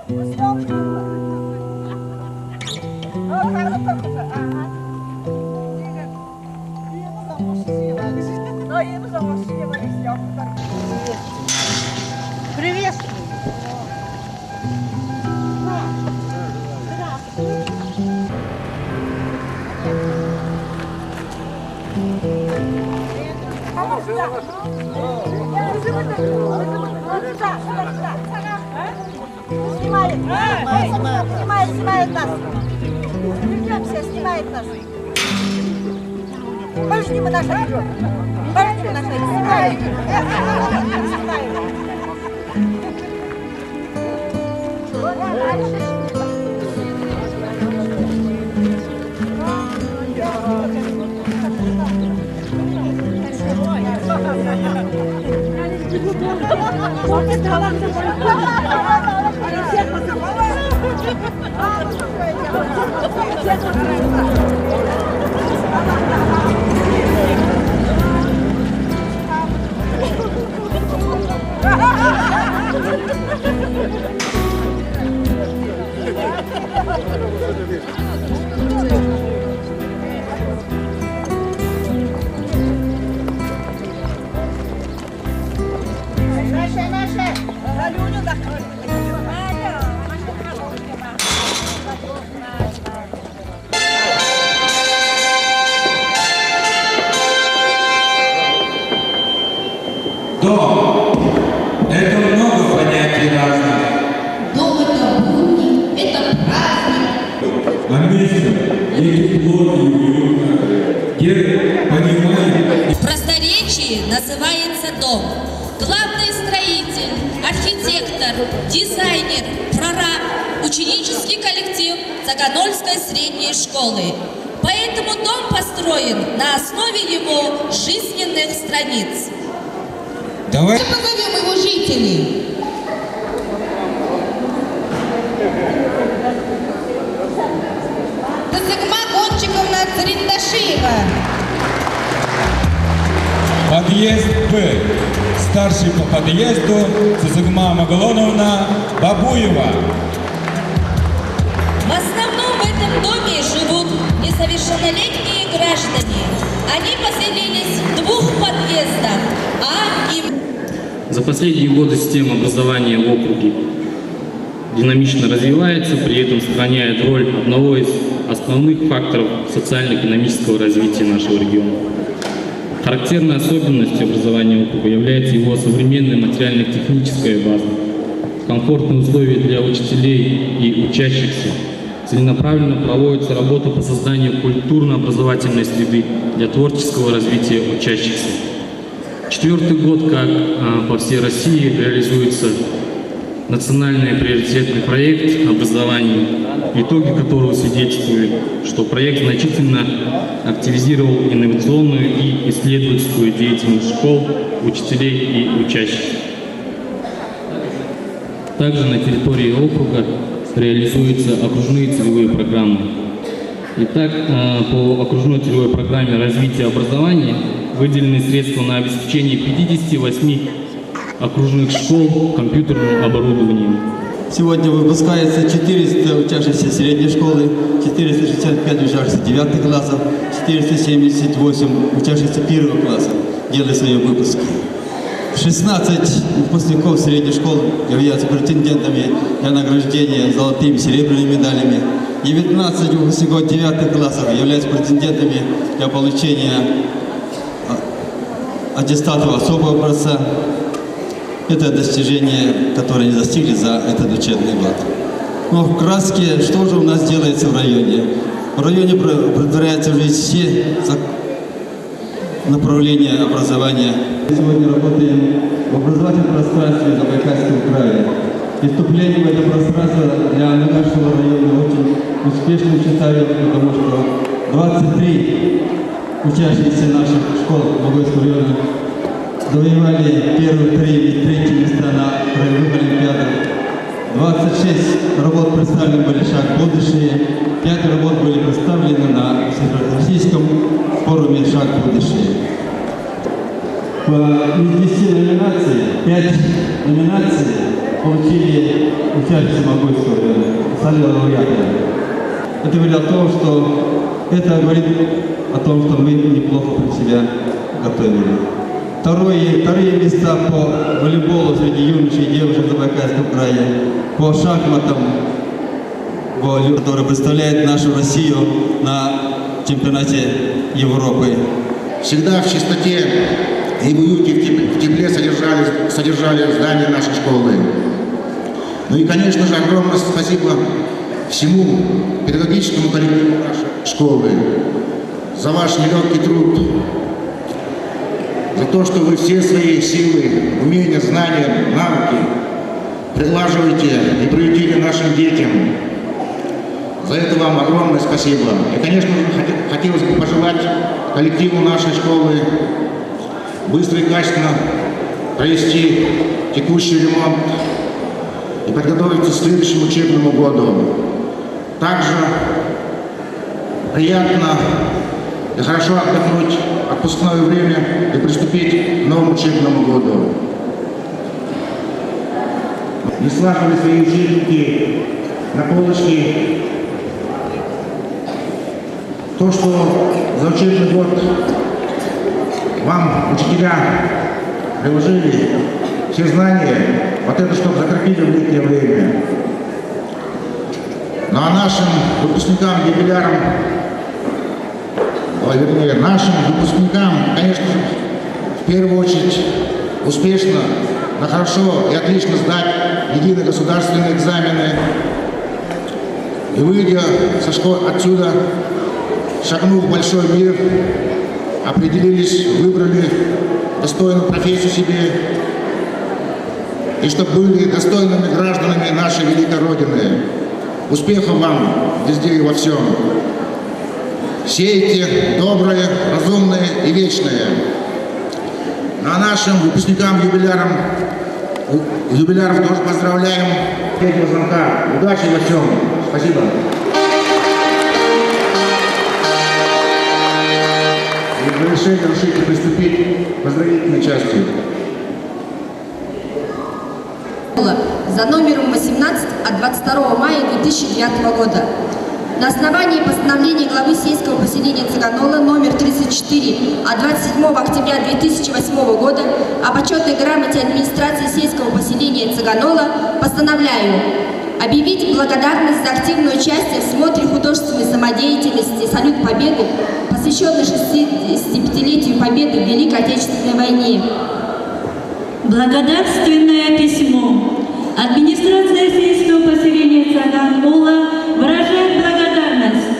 Приветствую. Снимает нас. Вернемся, снимает нас. Пошли мы наши. Пошли мы наши. Снимает. Дом – это много понятий разных. Дом – это будни, это праздник. А место, где тепло и уютно, где понимание. В просторечии называется дом. Главный строитель, архитектор, дизайнер, прораб, ученический коллектив Таганольской средней школы. Поэтому дом построен на основе его жизненных страниц. Давай Позовем его жителей. Тасыгма Гончиковна Цариндашиева. подъезд Б. Старший по подъезду Цызыгма Магалоновна Бабуева. В основном в этом доме живут несовершеннолетние граждане. Они поселились в 2 подъездах А и Б. За последние годы система образования в округе динамично развивается, при этом сохраняет роль одного из основных факторов социально-экономического развития нашего региона. Характерной особенностью образования округа является его современная материально-техническая база, комфортные условия для учителей и учащихся. Целенаправленно проводится работа по созданию культурно-образовательной среды для творческого развития учащихся. 4-й год, как по всей России, реализуется национальный приоритетный проект образования, итоги которого свидетельствуют, что проект значительно активизировал инновационную и исследовательскую деятельность школ, учителей и учащихся. Также на территории округа реализуются окружные целевые программы. Итак, по окружной целевой программе развития образования выделены средства на обеспечение 58 окружных школ компьютерным оборудованием. Сегодня выпускается 400 учащихся средней школы, 465 учащихся 9 классов, 478 учащихся 1 класса делают свои выпуски. 16 выпускников средних школ являются претендентами для награждения золотыми и серебряными медалями. 19 выпускников 9 классов являются претендентами для получения аттестатов особого образца. Это достижение, которое они достигли за этот учебный год. Но вкратце, что же у нас делается в районе? В районе претворяются в жизнь все направления образования. Сегодня работаем в образовательном пространстве Забайкальского края. И вступление в это пространство для нашего района очень успешным считаю, потому что 23 учащиеся наших школ Богойского района завоевали первые 3 места на краевых олимпиадах. 26 работ представлены были «Шаг в будущее», 5 работ были представлены на Всероссийском форуме «Шаг в будущее». Из 10 номинаций, 5 номинаций получили участие Могольского района, стали лауреатами. Это говорит о том, что это говорит о том, что мы неплохо про себя готовили. Вторые места по волейболу среди юношей и девушек в Забайкальском крае, по шахматам, который представляет нашу Россию на чемпионате Европы. Всегда в чистоте и в уюте, в тепле содержали здание нашей школы. Ну и, конечно же, огромное спасибо всему педагогическому коллективу нашей школы за ваш нелегкий труд, за то, что вы все свои силы, умения, знания, навыки прилаживаете и приютили нашим детям. За это вам огромное спасибо. И, конечно же, хотелось бы пожелать коллективу нашей школы быстро и качественно провести текущий ремонт и подготовиться к следующему учебному году. Также приятно и хорошо отдохнуть отпускное время и приступить к новому учебному году. Не слаживали свои учебники на полочке. То, что за учебный год вам учителя приложили, все знания, вот это, чтобы закрепили в летнее время. Ну а нашим выпускникам, юбилярам, нашим выпускникам, конечно, в первую очередь успешно, но хорошо и отлично сдать единые государственные экзамены. И выйдя со школы отсюда, шагнув в большой мир, определились, выбрали достойную профессию себе, и чтобы были достойными гражданами нашей великой Родины. Успехов вам везде и во всем. Сейте доброе, разумное и вечное. Ну а нашим выпускникам, юбиляров тоже поздравляем. Третьего звонка. Удачи во всем. Спасибо. И разрешите приступить к поздравительной части. За номером 18 от 22 мая 2009 года. На основании постановления главы сельского поселения Цыганола номер 34 от 27 октября 2008 года о почетной грамоте администрации сельского поселения Цыганола постановляю объявить благодарность за активное участие в смотре художественной самодеятельности «Салют Победы», посвященный 65-летию Победы в Великой Отечественной войне. Благодарственное письмо. Администрация сельского поселения Цыганола выражает благодарность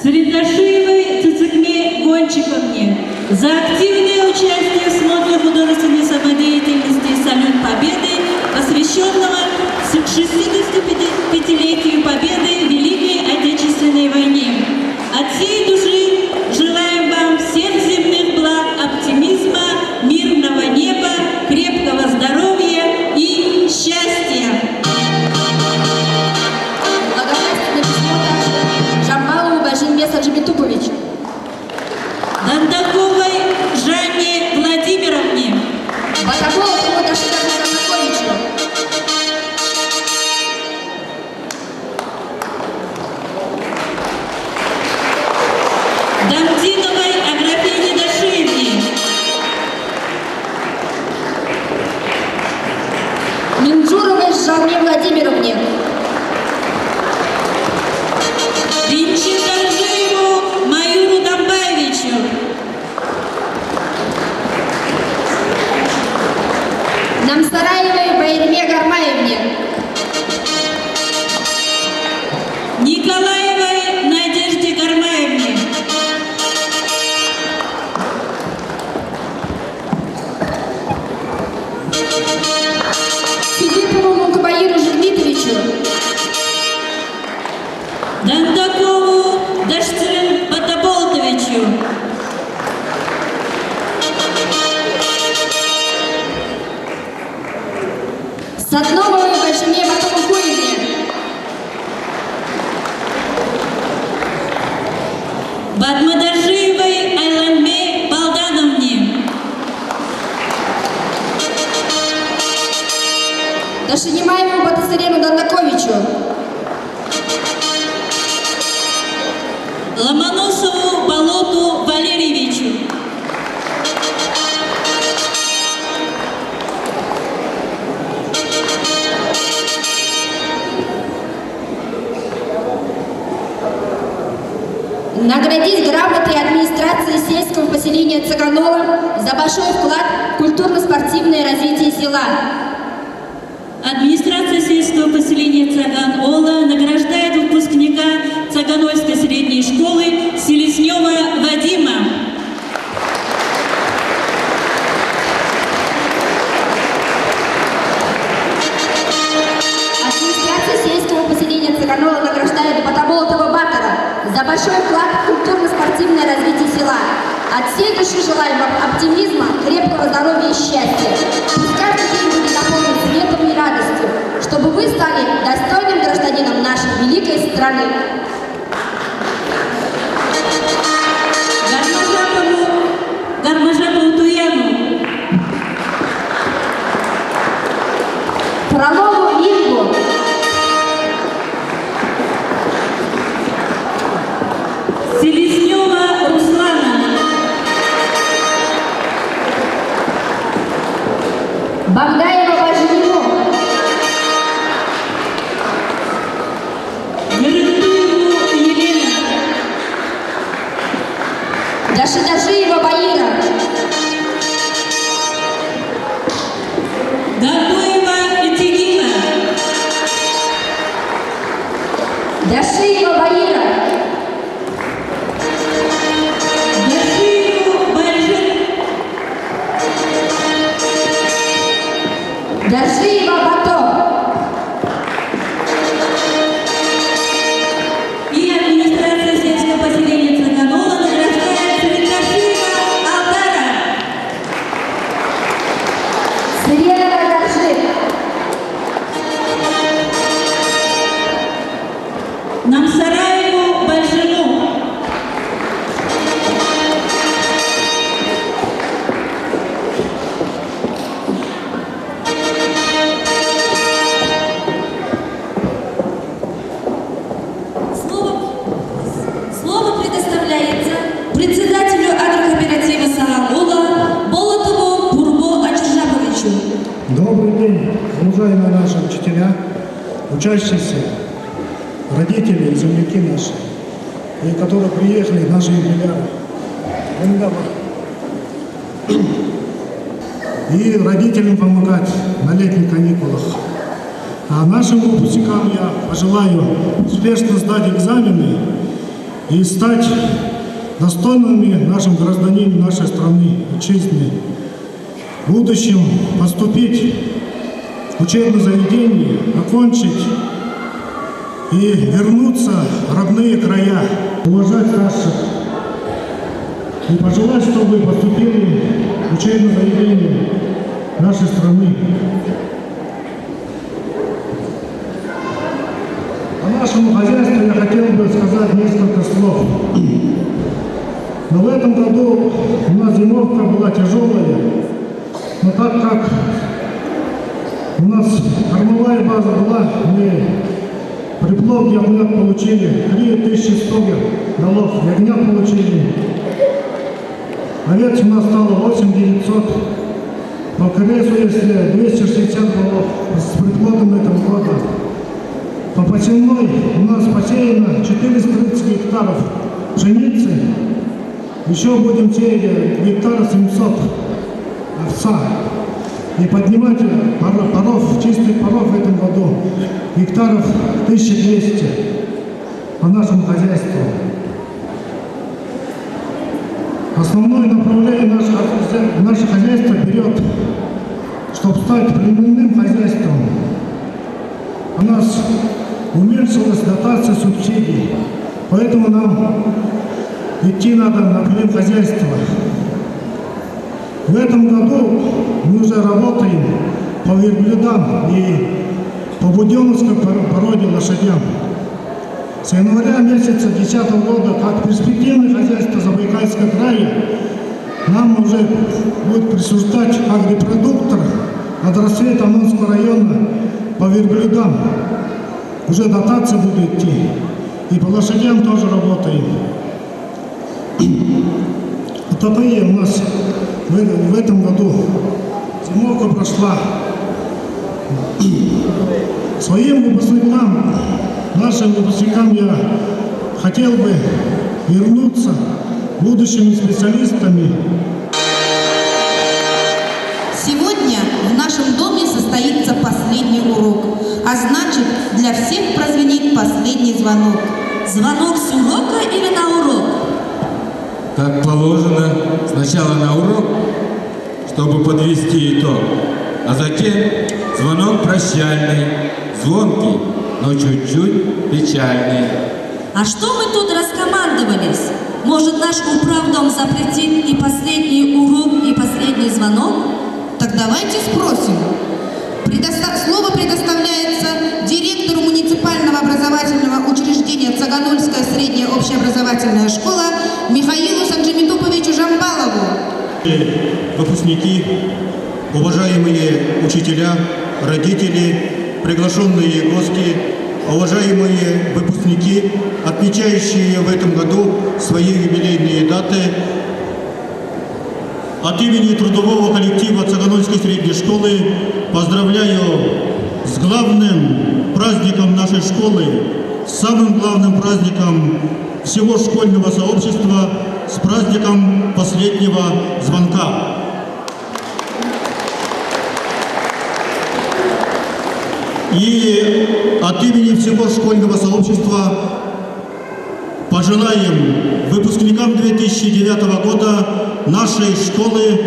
Цветашиевой Цицикме Гончиковне за активное участие в смотре художественной самодеятельности «Салют Победы», посвященного 65-летию Победы в Великой Отечественной войне. От всей души желаем вам всех земных благ, оптимизма, мирного неба, крепкого здоровья и счастья. Благодарственное письмо также Жамбалову Бажинбе Саджибитуповичу. Дандаковой Жанне Владимировне. Батаголову Дашидаку Казаковичу. Дамдиновой Аграфене Дашиевне. Минджуровой Жанне Владимировне. Винчендаржиеву Маюру Дамбаевичу. Намсараевой Байрме Гармаевне. Николаевой Надежде Гармаевне. Филиппову Мукабаиру Жигмитовичу. Дандакову Даштырын Батаболтовичу. Садновой Бажине Батамукуевне. Батмадаржиевой Айланме Балдановне. Дашинимаевой поселения Цыганола за большой вклад в культурно-спортивное развитие села. Администрация сельского поселения Цаган-Ола награждает выпускника Цаганольской средней школы Селезнева Вадима. Администрация сельского поселения Цаганола награждает Батаболотова Батора за большой вклад в культурно-спортивное развитие села. От всей души желаем вам оптимизма, крепкого здоровья и счастья. Пусть каждый день будет наполнен светом и радостью, чтобы вы стали достойным гражданином нашей великой страны. Гармажапову Туяну. Фролову Ингу. Селезнева Руслана. Багдаева Важнину. Гырыктуеву Елена. Дашидашиева Баира. Гатуева Этигина. Дашиева Баира. Дашиеву Бальжин. Дашиева Бато. И администрация сельского поселения Цаганола награждает Сарикашиева Алдара. Сырьева Даши. Намсараеву Бальжину. Слово предоставляется председателю агрокооператива Саганола Болотову Бурбо Ачжабовичу. Добрый день, уважаемые наши учителя, учащиеся, родители и земляки наши, и которые приехали, наши юбиляры. И родителям помогать на летних каникулах. А нашим выпускникам я пожелаю успешно сдать экзамены и стать достойными нашим гражданами нашей страны, отчизны. В будущем поступить в учебное заведение, окончить и вернуться в родные края, уважать старших и пожелать, чтобы поступили в учебное заведение нашей страны. По нашему хозяйству я хотел бы сказать несколько слов. Но в этом году у нас зимовка была тяжелая, но так как у нас кормовая база была, мы приплод ягнят получили 3100 голов, ягнят получили. Овец у нас стало 8900, по КРСу, если 260 голов с приплодом этого года. По посевной у нас посеяно 430 гектаров пшеницы, еще будем сеять гектара 700 овца. И поднимать паров, чистых паров в этом году гектаров 1200 по нашему хозяйству. Основное направление наше хозяйство берет, чтобы стать племенным хозяйством. У нас уменьшилась дотация субсидий, поэтому нам идти надо на племенхозяйство. В этом году мы уже работаем по верблюдам и по буденовской породе лошадям. С января месяца 2010 года, как перспективное хозяйство Забайкальского края, нам уже будет присуждать агропродуктор от рассвета Амонского района по верблюдам. Уже дотация будет идти. И по лошадям тоже работаем. ТПИ у нас в этом году зимовка прошла. Своим выпускникам, нашим выпускникам я хотел бы вернуться будущими специалистами. Сегодня в нашем доме состоится последний урок, а значит, для всех прозвенит последний звонок. Звонок с урока или на урок? Как положено, сначала на урок, чтобы подвести итог, а затем звонок прощальный, звонкий, но чуть-чуть печальный. А что мы тут раскомандовались? Может, наш управдом запретит и последний урок, и последний звонок? Так давайте спросим. Слово предоставляется директору муниципального образовательного учреждения Цыганольская средняя общеобразовательная школа Михаилу Санджимитуповичу Жамбалову. Выпускники, уважаемые учителя, родители, приглашенные гости, уважаемые выпускники, отмечающие в этом году свои юбилейные даты, от имени трудового коллектива Цыганольской средней школы поздравляю с главным праздником нашей школы, с самым главным праздником всего школьного сообщества, с праздником последнего звонка. И от имени всего школьного сообщества пожелаем выпускникам 2009 года нашей школы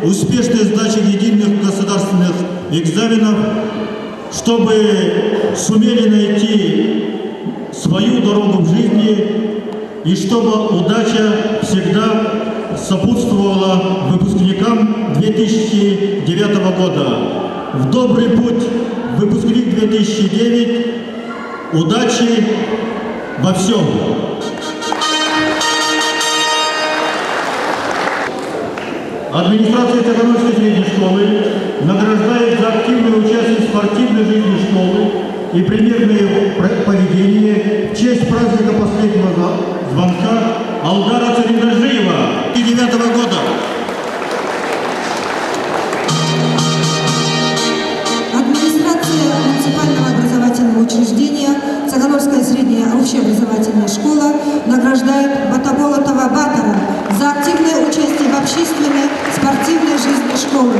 успешной сдачи единых государственных экзаменов, чтобы сумели найти свою дорогу в жизни и чтобы удача всегда сопутствовала выпускникам 2009 года. В добрый путь, выпускник 2009, удачи во всем! Администрация Цыганольской средней школы награждает за активное участие в спортивной жизни школы и примерное поведение в честь праздника последнего звонка Алдара Царинажиева 2009 года. Администрация муниципального образовательного учреждения Цыганольская средняя общеобразовательная школа награждает Батаболотова Батара за активное участие в общественной спортивной жизни школы.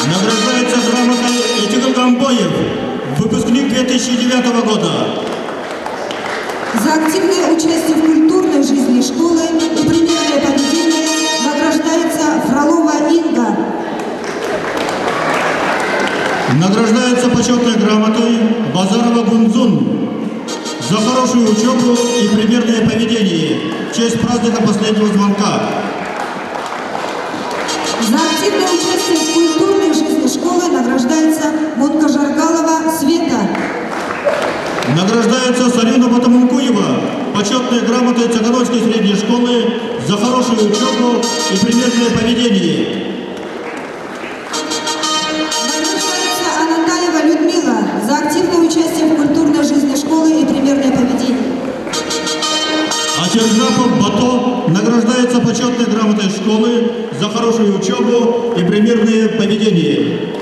Награждается грамотой Этигл Гамбоев, выпускник 2009 года. За активное участие в культурной жизни школы и примерное поведение награждается Фролова Инга. Награждается почетной грамотой Базарова Гунзун за хорошую учебу и примерное поведение в честь праздника последнего звонка. За активное участие в культурной жизни школы награждается Мункажаргалова Света. Награждается Сарина Батамункуева почетной грамотой Цыганольской средней школы за хорошую учебу и примерное поведение. Награждается Анатаева Людмила за активное участие в культурной жизни школы и примерное поведение. А Чернапов Бато награждается почетной грамотой школы за хорошую учебу и примерное поведение.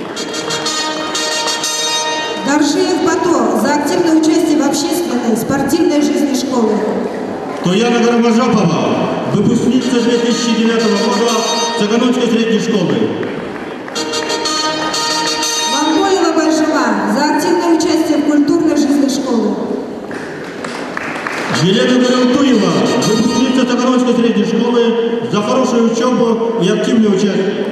Даржиев Бато за активное участие в общественной спортивной жизни школы. Тояна Гармажапова, выпускница 2009 года Цыганольской средней школы. Мамбоева Байжева за активное участие в культурной жизни школы. Елена Гарантуева, выпускница Цыганольской средней школы за хорошую учебу и активное участие.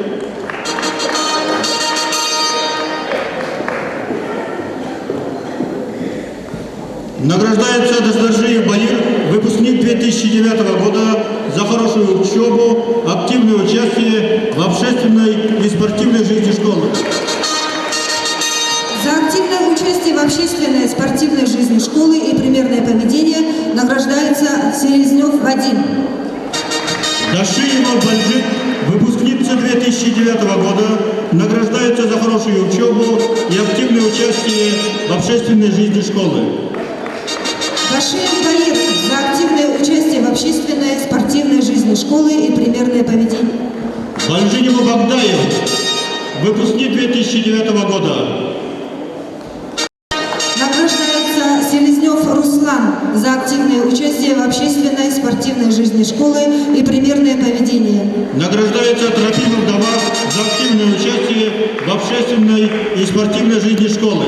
Награждается Дасдаржиев Баир, выпускник 2009 года за хорошую учебу, активное участие в общественной и спортивной жизни школы. За активное участие в общественной и спортивной жизни школы и примерное поведение награждается Селезнев Вадим. Дашиева Бальжик, выпускница 2009 года, награждается за хорошую учебу и активное участие в общественной жизни школы. Дашиев Баир за активное участие в общественной и спортивной жизни школы и примерное поведение. Бальжинева Богдаев, выпускник 2009 года. Награждается Селезнев Рус Руслан за активное участие в общественной и спортивной жизни школы и примерное поведение. Награждается Трофимов Давар за активное участие в общественной и спортивной жизни школы.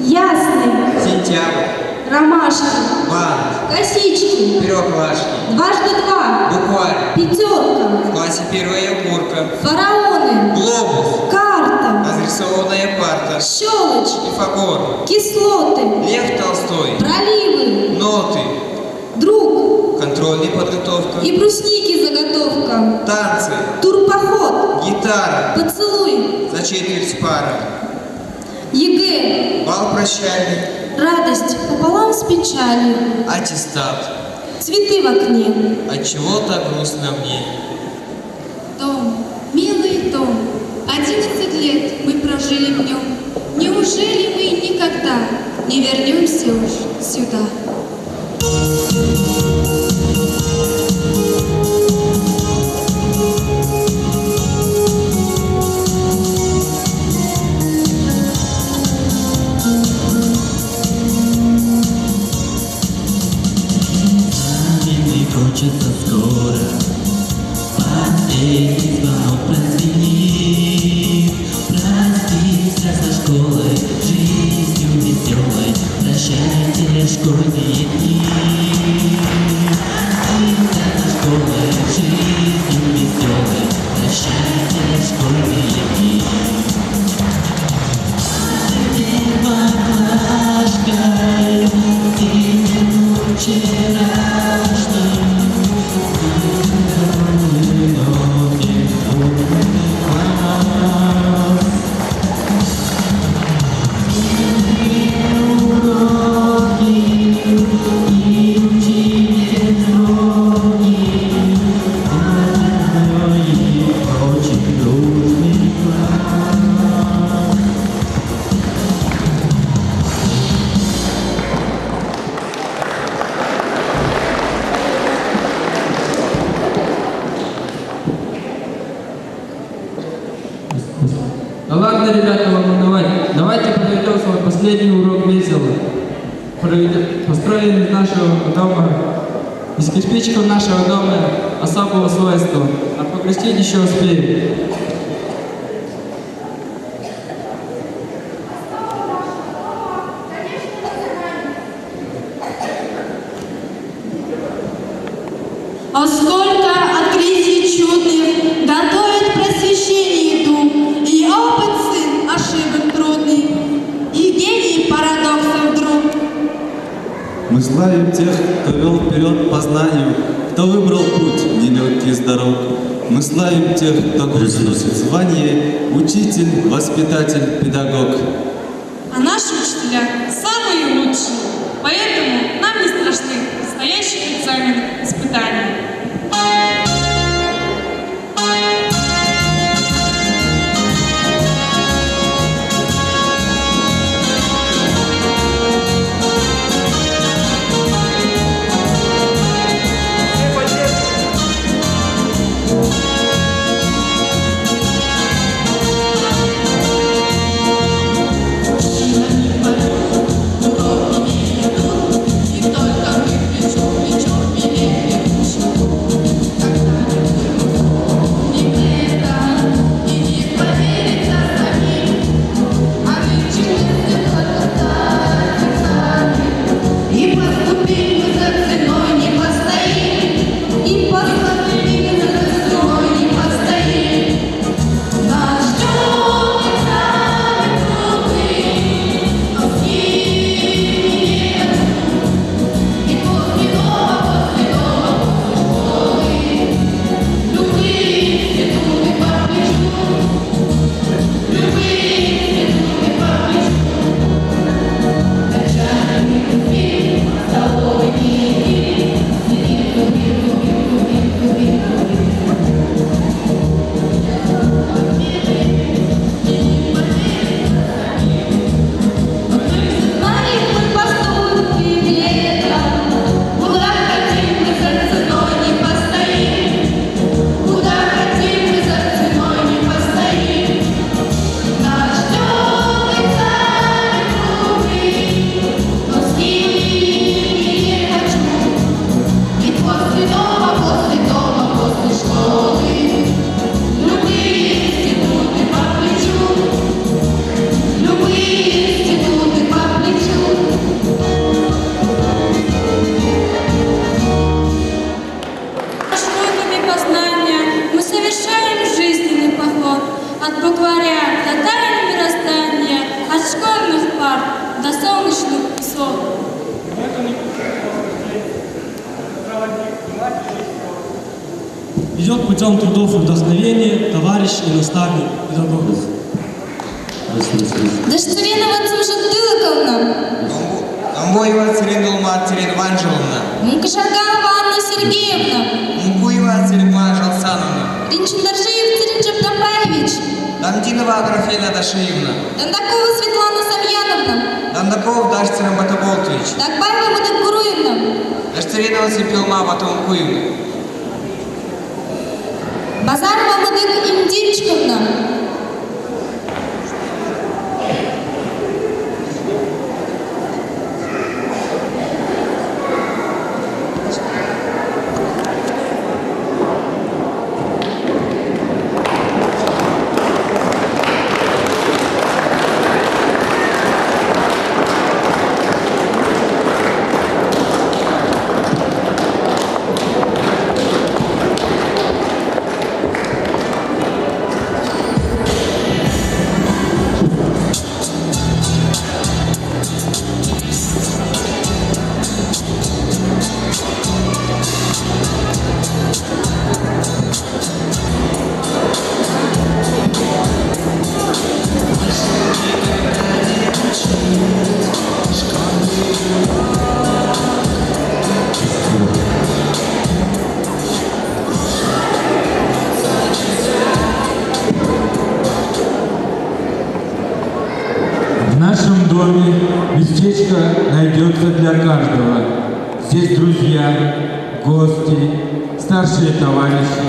Ясный, Сентябрь, ромашки, бант, косички, первоклашки, дважды два, букварь, пятерка, в классе первая курка, фараоны, глобус, карта, разрисованная парта, щелочь, Пифагор, кислоты, Лев Толстой, проливы, ноты, друг, контрольная подготовка, и брусники заготовка, танцы, турпоход, гитара, поцелуй, за четверть пара, ЕГЭ, бал прощальный, радость пополам с печалью, аттестат. цветы в окне. Отчего так грустно мне? Дом, милый дом, 11 лет мы прожили в нем. Неужели мы никогда не вернемся уж сюда? Хочется скоро последний звонок прозвенит. Простимся со школой, жизнью веселой, прощайте школьные дни. Простимся со школой, жизнью веселой, прощайте школьные дни. Первоклашкой, зимним вчерашним. Да ладно, ребята, вам волновать. Давайте проведем свой последний урок весело. Построен из нашего дома, из кирпичиков нашего дома особого свойства. А погрустить еще успеем. А сколько открытий чудных готовит просвещение дух, и опыт сын ошибок трудный, и гений парадоксов друг. Мы славим тех, кто вел вперед по знанию, кто выбрал путь нелегкий из дорог. Мы славим тех, кто гордо носит звание учитель, воспитатель, педагог. А наши учителя самые лучшие, поэтому нам не страшны настоящие экзамены, испытания. И только мы плечом к плечу, милее, от букваря до тайны мироздания, от школьных пар до солнечных высот. Идет путем трудов и вдохновения товарищ и наставник педагог. Дашцеренова Цымжатылыковна, Амбоева Цирендулма Циренванжеловна, Мукашаганова Анна Сергеевна, Мукуева Циренма Жалсановна, Ринчендаржиев Циринчев Топаевич, Дамдинова Аграфена Дашиевна, Дондакова Светлана Самьяновна, Дандаков Дашцерем Батаболтович, Дакбаева Мадакуруевна, Дашцеренова Цепилма Батомкуевна, Базарова Мадык Имдинчиковна, В нашем доме местечко найдется для каждого. Здесь друзья, гости, старшие товарищи,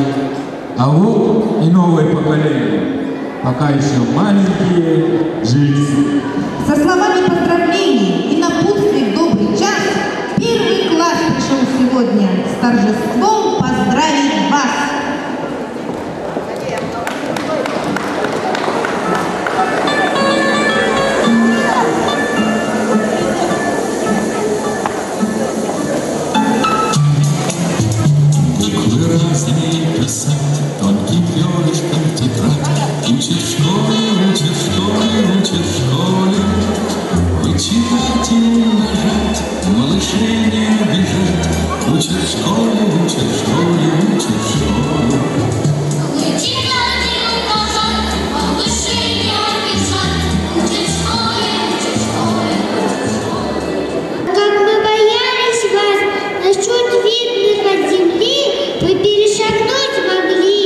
а вот и новое поколение, пока еще маленькие жильцы. Со словами поздравлений и напутствий в добрый час первый класс пришел сегодня с торжеством поздравить вас. Тонким перышком тетрадь учит в школе вычитать и умножать, малышей не обижать. Учит в школе, учит в школе, учит в школе. Вычитать и умножать, малышей не обижать. Учит в школе, учит в школе, учит в школе. Как мы боялись вас, насчет видных от земли вы перешагнуть могли.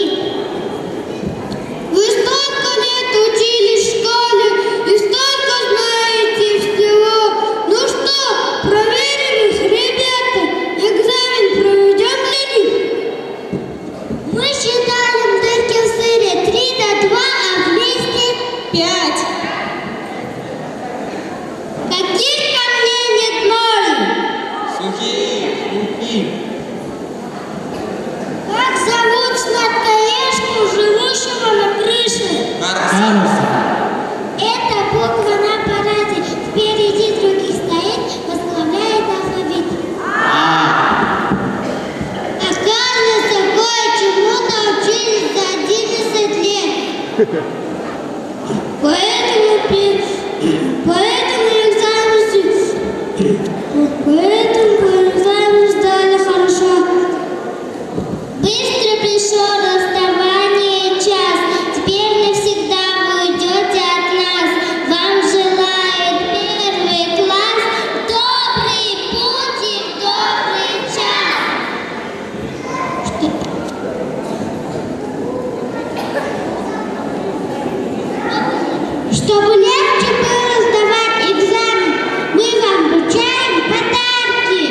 Вы столько лет учились в школе и столько знаете всего. Ну что, проверим их, ребята? Экзамен проведем для них? Мы считаем дырки в сыре 3 до 2, а вместе 5. Каких камней нет море? Сухие. Как зовут сладкоежку, живущего на крыше? Карлсон. Это буква на параде. Впереди других стоит, возглавляет алфавит. А Карлоса кое-чему научились за 11 лет. Поэтому экзамен сдали хорошо. Быстро пришел расставание час. Теперь навсегда вы уйдете от нас. Вам желает первый класс добрый путь и добрый час. Чтобы легче было сдавать экзамен, мы вам вручаем подарки.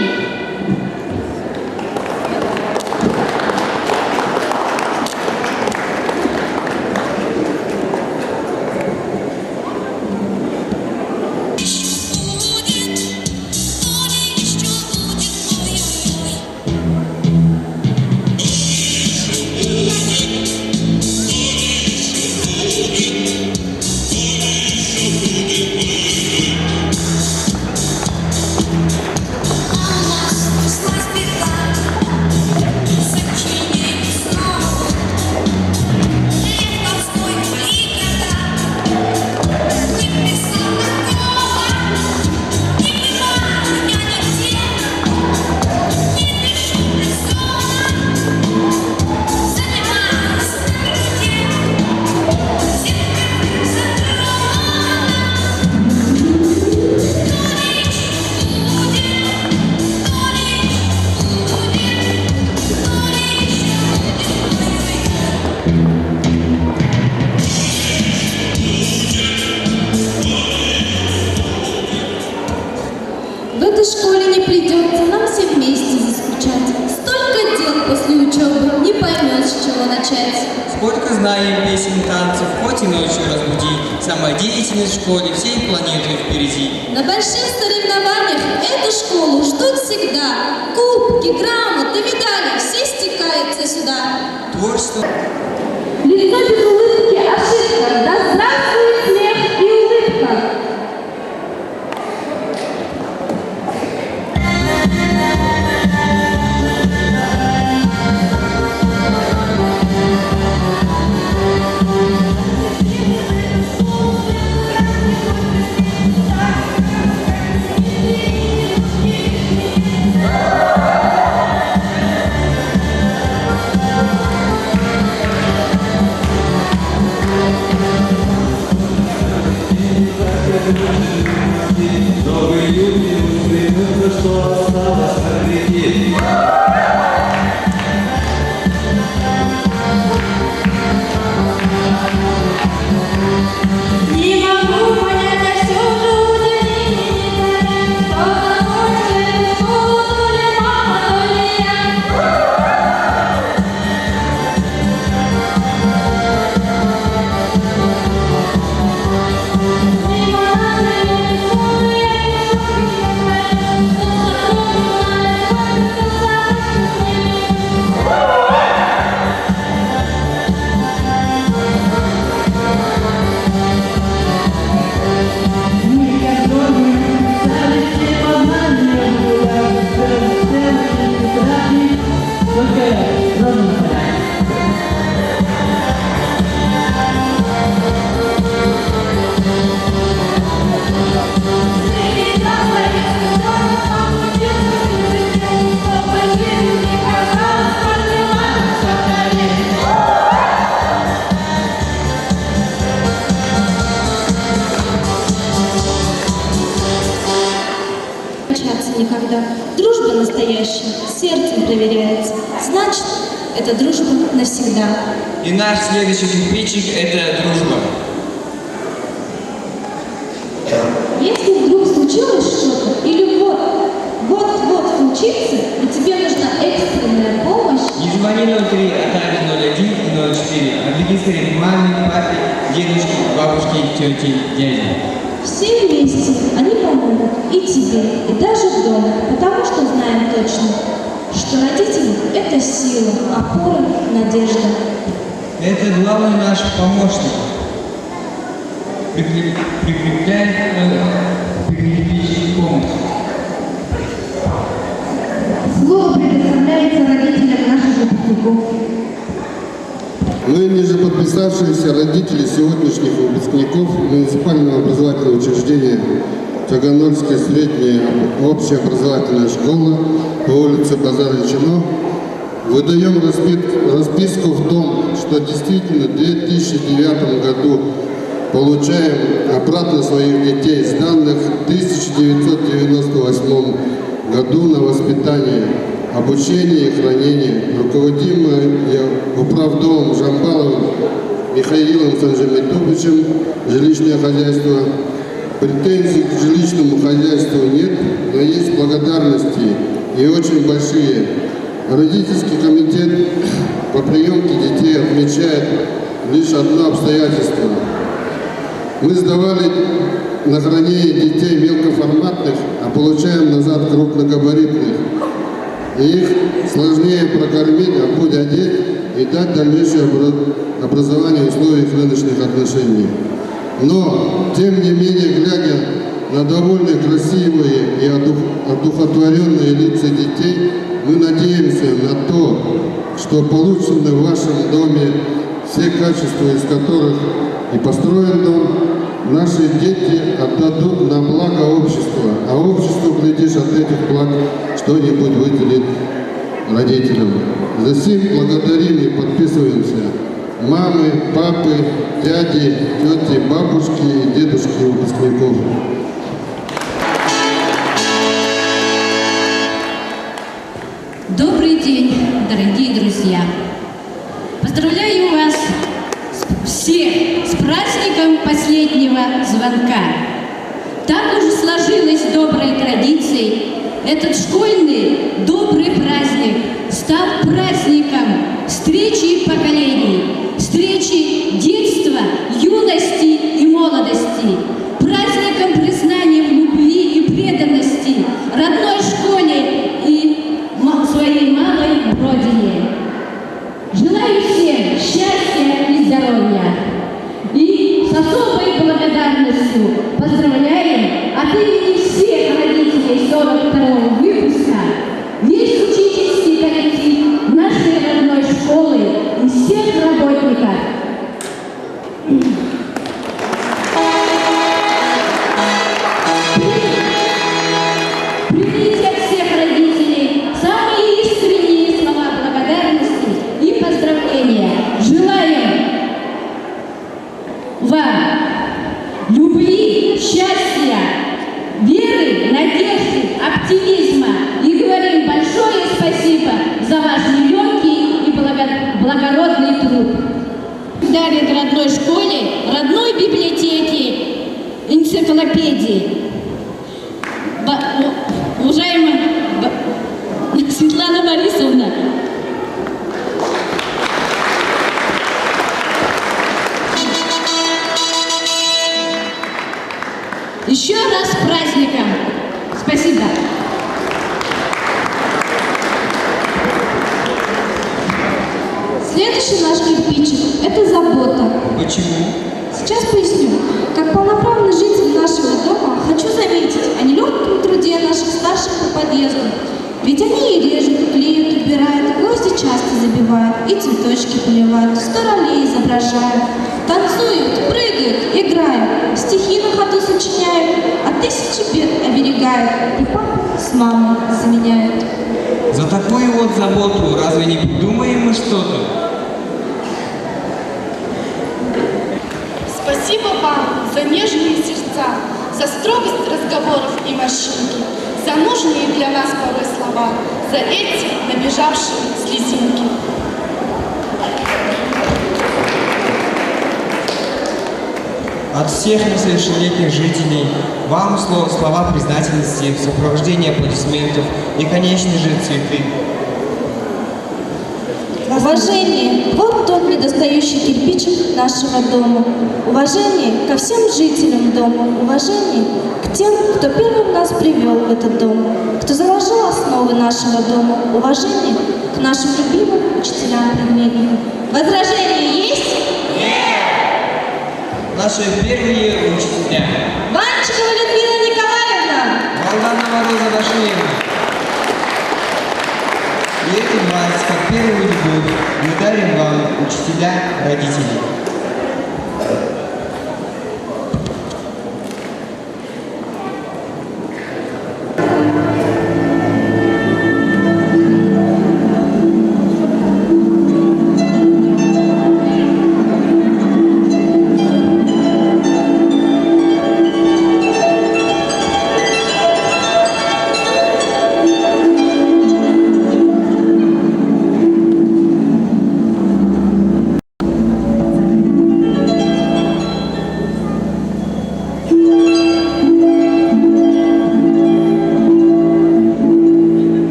знаем песен и танцев, хоть и ночью разбуди. Самодеятельность в школе всей планеты впереди. На больших соревнованиях эту школу ждут всегда. Кубки, грамоты, медали, все стекаются сюда. Творчество. Лицо без улыбки, ошибка. Да здравствует смех и улыбка. Никогда. Дружба настоящая, сердцем проверяется. Значит, это дружба навсегда. И наш следующий кирпичик – это дружба. Если вдруг случилось что-то, или вот-вот случится, и тебе нужна экстренная помощь, не звони 03, а также 01 и 04. Объяви скорее маме, папе, дедушке, бабушке, тете, дяде. все вместе они помогут и тебе, и даже в доме, потому что знаем точно, что родители – это сила, опора, надежда. Это главный наш помощник. Прикрепляет помощь. Слово предоставляется родителям наших выпускников. Ныне же подписавшиеся родители сегодняшних выпускников муниципального образовательного учреждения Таганрогская средняя общеобразовательная школа по улице Базар-Ильчино выдаем расписку в том, что действительно в 2009 году получаем обратно своих детей, сданных в 1998 году на воспитание, обучение и хранение, руководимое управдомом Жамбаловым Михаилом Санжемитовичем, жилищное хозяйство. Претензий к жилищному хозяйству нет, но есть благодарности и очень большие. Родительский комитет по приемке детей отмечает лишь одно обстоятельство. Мы сдавали на хранение детей мелкоформатных, а получаем назад крупногабаритных. И их сложнее прокормить, обуть, одеть и дать дальнейшее образование в условиях рыночных отношений. Но, тем не менее, глядя на довольно красивые и одухотворенные лица детей, мы надеемся на то, что получены в вашем доме все качества, из которых и построен дом, наши дети отдадут на благо общества, а обществу, глядишь, от этих благ что-нибудь выделит родителям. За сим благодарим и подписываемся мамы, папы, дяди, тети, бабушки и дедушки выпускников. Добрый день, дорогие друзья! Поздравляю вас всех с праздником последнего звонка. Так уже сложилась доброй традицией. Этот школьный добрый праздник стал праздником встречи поколений, встречи Примите от всех родителей самые искренние слова благодарности и поздравления. Желаем вам любви, счастья, веры, надежды, оптимизма. И говорим большое спасибо за ваш нелегкий и благородный труд. Дарит родной школе, родной библиотеке, энциклопедии. Уважаемая Светлана Борисовна, еще раз с праздником. Спасибо. Следующий наш кирпичик – это забота. Почему? Сейчас поясню. Как полноправный житель нашего дома хочу заметить о нелегком труде наших старших по подъезду. Ведь они и режут, клеют, убирают, гвозди часто забивают, и цветочки поливают, 100 ролей изображают, танцуют, прыгают, играют, стихи на ходу сочиняют, от 1000 бед оберегают, и папу с мамой заменяют. За такую вот заботу разве не придумаем мы что-то? Спасибо вам за нежные сердца, за строгость разговоров и морщинки, за нужные для нас порой слова, за эти набежавшие слезинки. От всех несовершеннолетних жителей вам слова признательности, в сопровождении аплодисментов и, конечно же, цветы. Уважение – вот тот недостающий кирпичик нашего дома. Уважение ко всем жителям дома. Уважение к тем, кто первым нас привел в этот дом, кто заложил основы нашего дома. Уважение к нашим любимым учителям-предметникам. Возражения есть? Наши первые учителя. Ванчикова Людмила Николаевна! Молданова Роза Башиевна. И этим вас, как первую любовь, мы дарим вам, учителя, родители.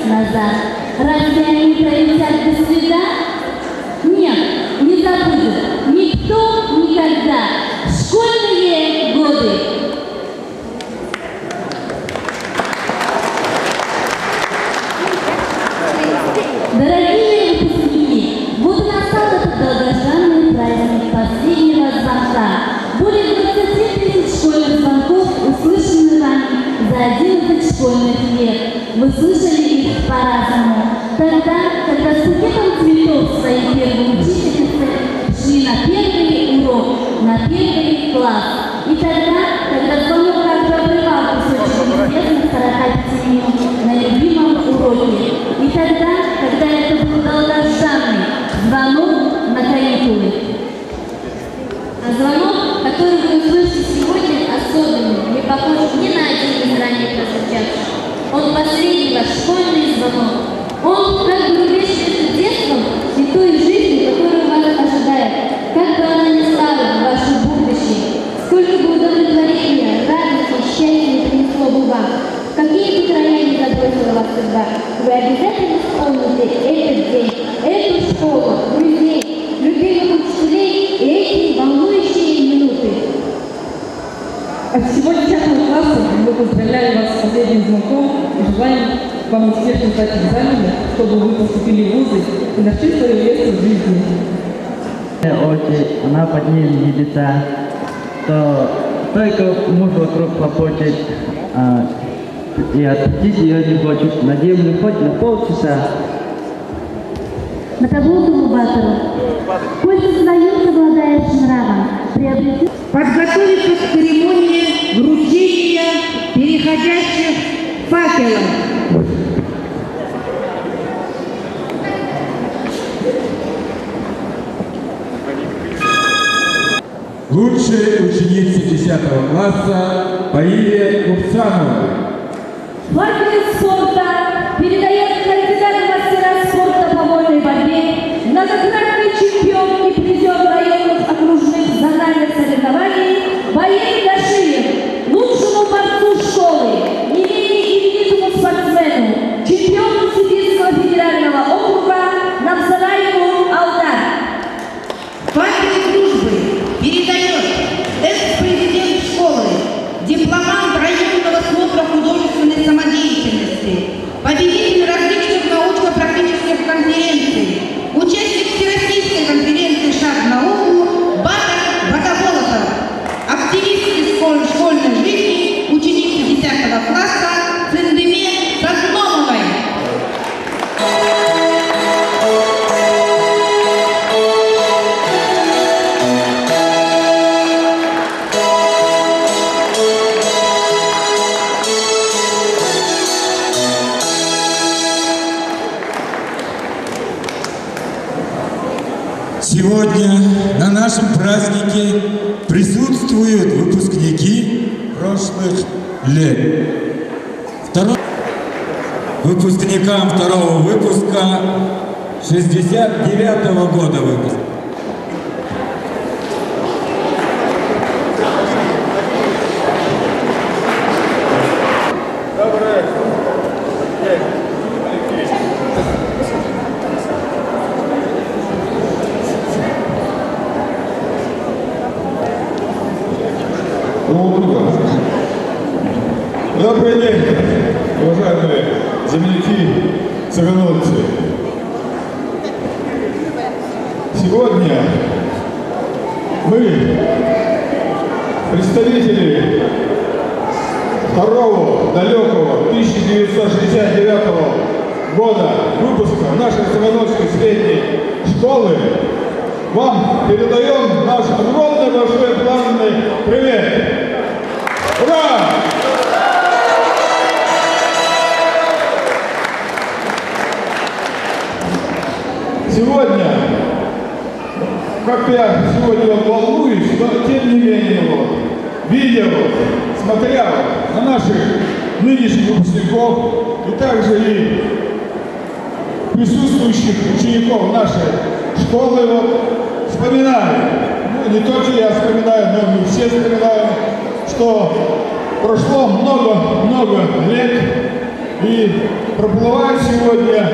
назад. Разве они пролетят без следа? Нет, не забудут. Никто никогда. Школьные годы. Дорогие выпускники, вот и настал этот долгожданный праздник последнего звонка. Более 20 тысяч школьных звонков услышаны вами за 11 школьных лет. Вы слышали их по-разному. Тогда, когда с букетом цветов своей первой учительницы шли на первый урок, на первый класс. И тогда, когда звонок как бы обрывал кусочек интересных 45 минут на любимом уроке. И тогда, когда это был долгожданный звонок на каникулы. А звонок, который вы услышите сегодня, особенный, не похож ни на один из ранее прозвучавших. Он последний ваш школьный звонок. Он как бы увечный детством и той жизни, которую вас ожидает. Как бы она ни стала в вашем будущем, сколько бы удовлетворения, радости, счастья принесло бы вам, какие бы края не забросила вас судьба, вы обязательно вспомните этот день, эту школу, друзей, любимых учителей и эти волнующие минуты. От всего 10 класса мы поздравляем вас с последним звонком и желаем вам успешно сдать экзамены, чтобы вы поступили в вузы и нашли свое место в жизни. Очи, она под ней видится, то только муж вокруг хлопочет, и отпустить ее не хочет. На землю хоть на полчаса. На прогулку Мубатору. Пусть создается, обладаешь нравом, приобретет... Подготовиться к церемонии вручения переходящих факелов. Лучшие ученицы 10 класса Паилия Купцанова. Факел спорта передает кандидат в мастера спорта по вольной борьбе, многократный чемпион и призер районных окружных зональных соревнований Баир Дашиев, лучшему борцу школы, не менее именитому спортсмену, чемпиону Сибирского федерального округа Намзараеву Алдар. Факел дружбы передает экс-президент школы, дипломант районного смотра художественной самодеятельности, победитель различных научно-практических конференций, участник Всероссийской конференции «Шаг в науку» Батар Батаболотов, активист из школьной жизни, ученица 10 класса Циндеме Сазмомовой. Сегодня на нашем празднике присутствуют выпускники прошлых лет. Выпускникам второго выпуска 69-го года выпуска. Добрый день, уважаемые земляки, цыгановцы. Сегодня мы, представители второго далекого 1969 года выпуска нашей Цыгановской средней школы, вам передаем наш огромный большой пламенный привет. Ура! Сегодня, как я сегодня волнуюсь, но тем не менее, видя, смотря на наших нынешних выпускников и также и присутствующих учеников нашей школы, вспоминаю, ну, не только я вспоминаю, но мы все вспоминаем, что прошло много-много лет, и проплывают сегодня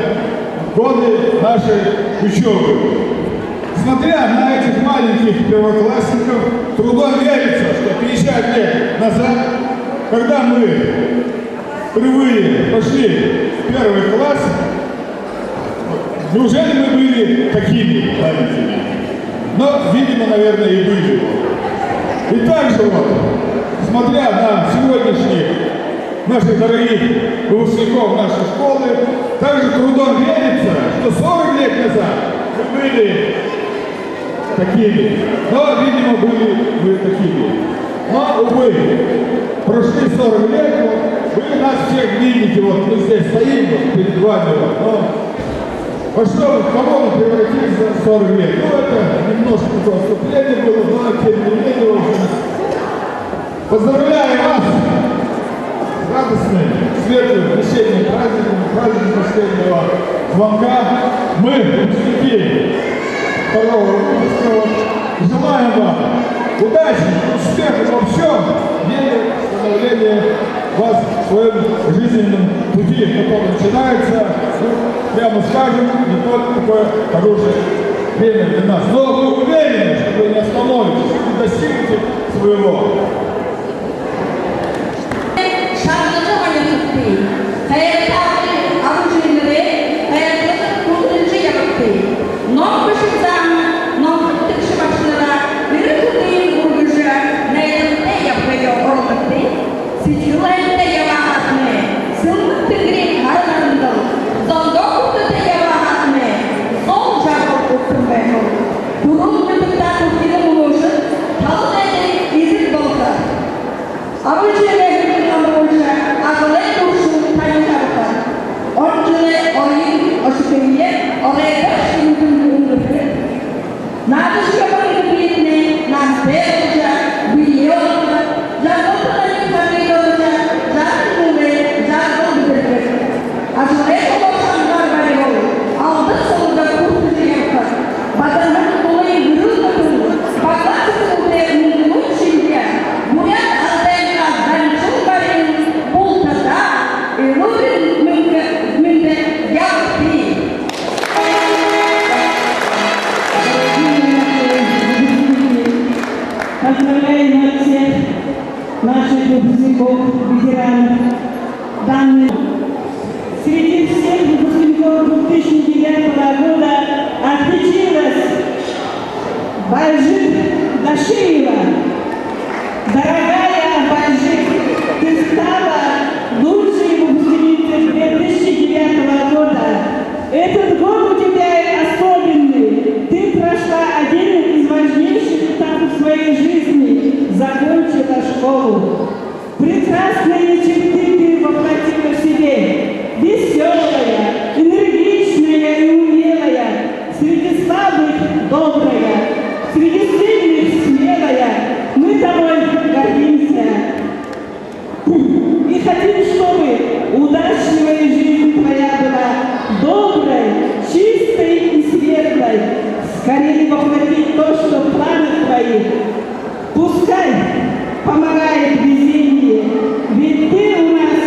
годы нашей учебы. Смотря на этих маленьких первоклассников, трудом верится, что 50 лет назад, когда мы впервые пошли в первый класс, неужели мы были такими маленькими? Но, видимо, наверное, и были. И также вот, смотря на сегодняшних наших дорогих выпускников нашей школы, также трудом верится, что 40 лет назад мы были такими. Но, видимо, были мы такими. Но, увы, прошли 40 лет, вот, вы нас всех видите, вот мы здесь стоим вот, перед вами, вот, но во что, в кого мы превратились за 40 лет? Ну, это немножко такое вступление было, но тем не менее, в общем, поздравляю вас с радостным, светлым, весенним праздником последнего звонка. Мы, выпускники второго выпуска, желаем вам удачи, успехов во всем, веры, становления вас в своем жизненном пути, который начинается, ну, прямо скажем, не только такое хорошее время для нас. Но мы уверены, что вы не остановитесь и достигнете своего. Поздравляем всех наших выпускников, ветеранов. Среди всех выпускников 2009 года отличилась Бальжик Дашиева. Дорогая Бальжик, ты стала лучшей выпускницей 2009 года. Этот год у тебя особенный. Ты прошла один из важнейших этапов своей жизни, закончила школу. Прекрасные черты ты воплотила в себе. Веселая, энергичная и умелая, среди слабых добрая, среди сильных смелая. Мы тобой гордимся. И хотим, чтобы удачливая жизнь твоя была доброй, чистой и светлой. Скорее воплотить то, что в планах твоих. Пускай помогает везение, ведь ты у нас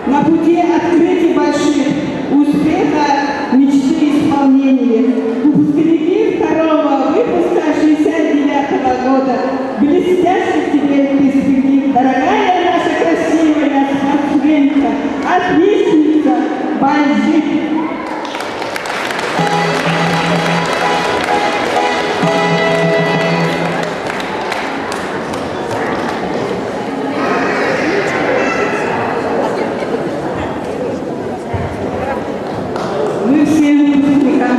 на пути открытий больших, успеха, мечты и исполнения. Выпускники второго выпуска 69-го года, блестящих теперь перспектив. Дорогая наша красивая спортсменка, отличница Бальжик. Мы всем выпускникам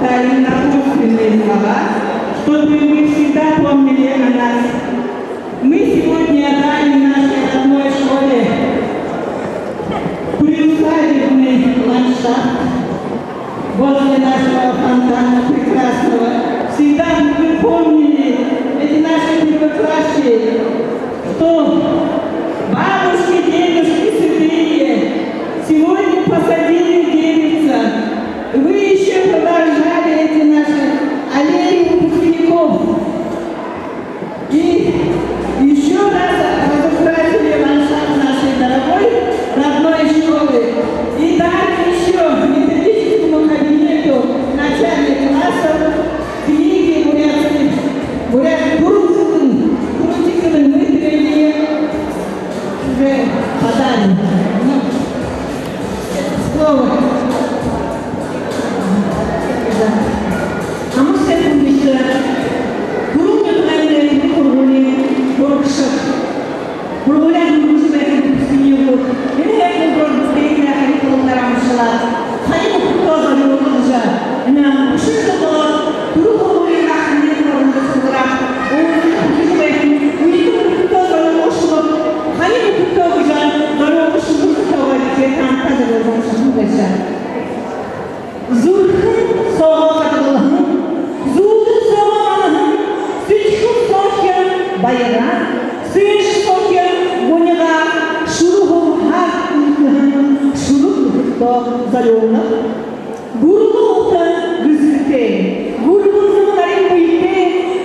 дали напутственные слова, чтобы мы всегда помнили о нас. Мы сегодня дали нашей родной школе приусадебный ландшафт возле нашего фонтана прекрасного. Всегда мы помнили, эти наши первоклассники, что бабушки, дедушки святые сегодня посадили деревца. Вы еще продолжали эти наши аллеи выпускников. И еще раз разукрасили ландшафт нашей дорогой родной школы. Ольга. А мы с этим еще грубо правильно кургули, боршак. Бургулян музыка выпускников. И я не буду стоять на харикулом на рамшалат. Харикул тоже не уже. На мужчина было грубо на харикулом на субрах. Зурхын соға қатылығын, зулдың соғалығын, сүтшін соқен байыра, сүйіш соқен ғониға, шұрығын хақ үлкіхін, шұрық ұқты залуына. Гурлы ұлты күзілте, гурлын зымдарин бұйте,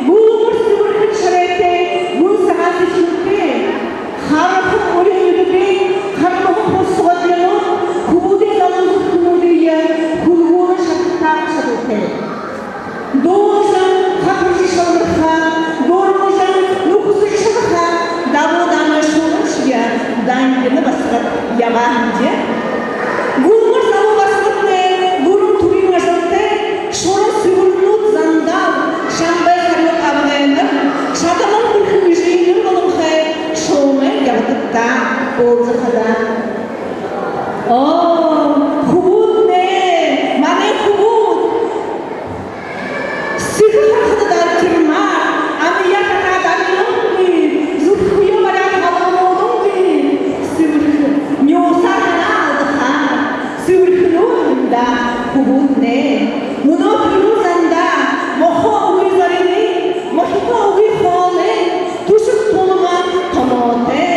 гурлымыр сывырқын шарайте, гүн сағасы шүнте, харықын өлі өдіте, қармығын қосуға дену, күбуде залузық күмудея, күлгуны шаттақ шатыте. Доғыжан қақыржы шалырға, дормыжан нүкізі шылыға, дабылданы шуырышия, дайындыны басқат яғанде. Гурмыр залы басқытне, гурым турин ажанте, шорын сывырнут зандал, шамбай қарлық абғайыныр, шатамын күлхін жейнір болымхай, шоуны яғытықта, болзықада. Хубут не, мане хубут. Сыгы хақыда түрма, аны я қақада минуты, зурхуя бара қаламодыңды. Сывырхы, не осарына алдыға, сывырхынуында хубут не. Мұны күлузанда, мохо уйзарыны, мохико уйхоны, тушық толыған томоте,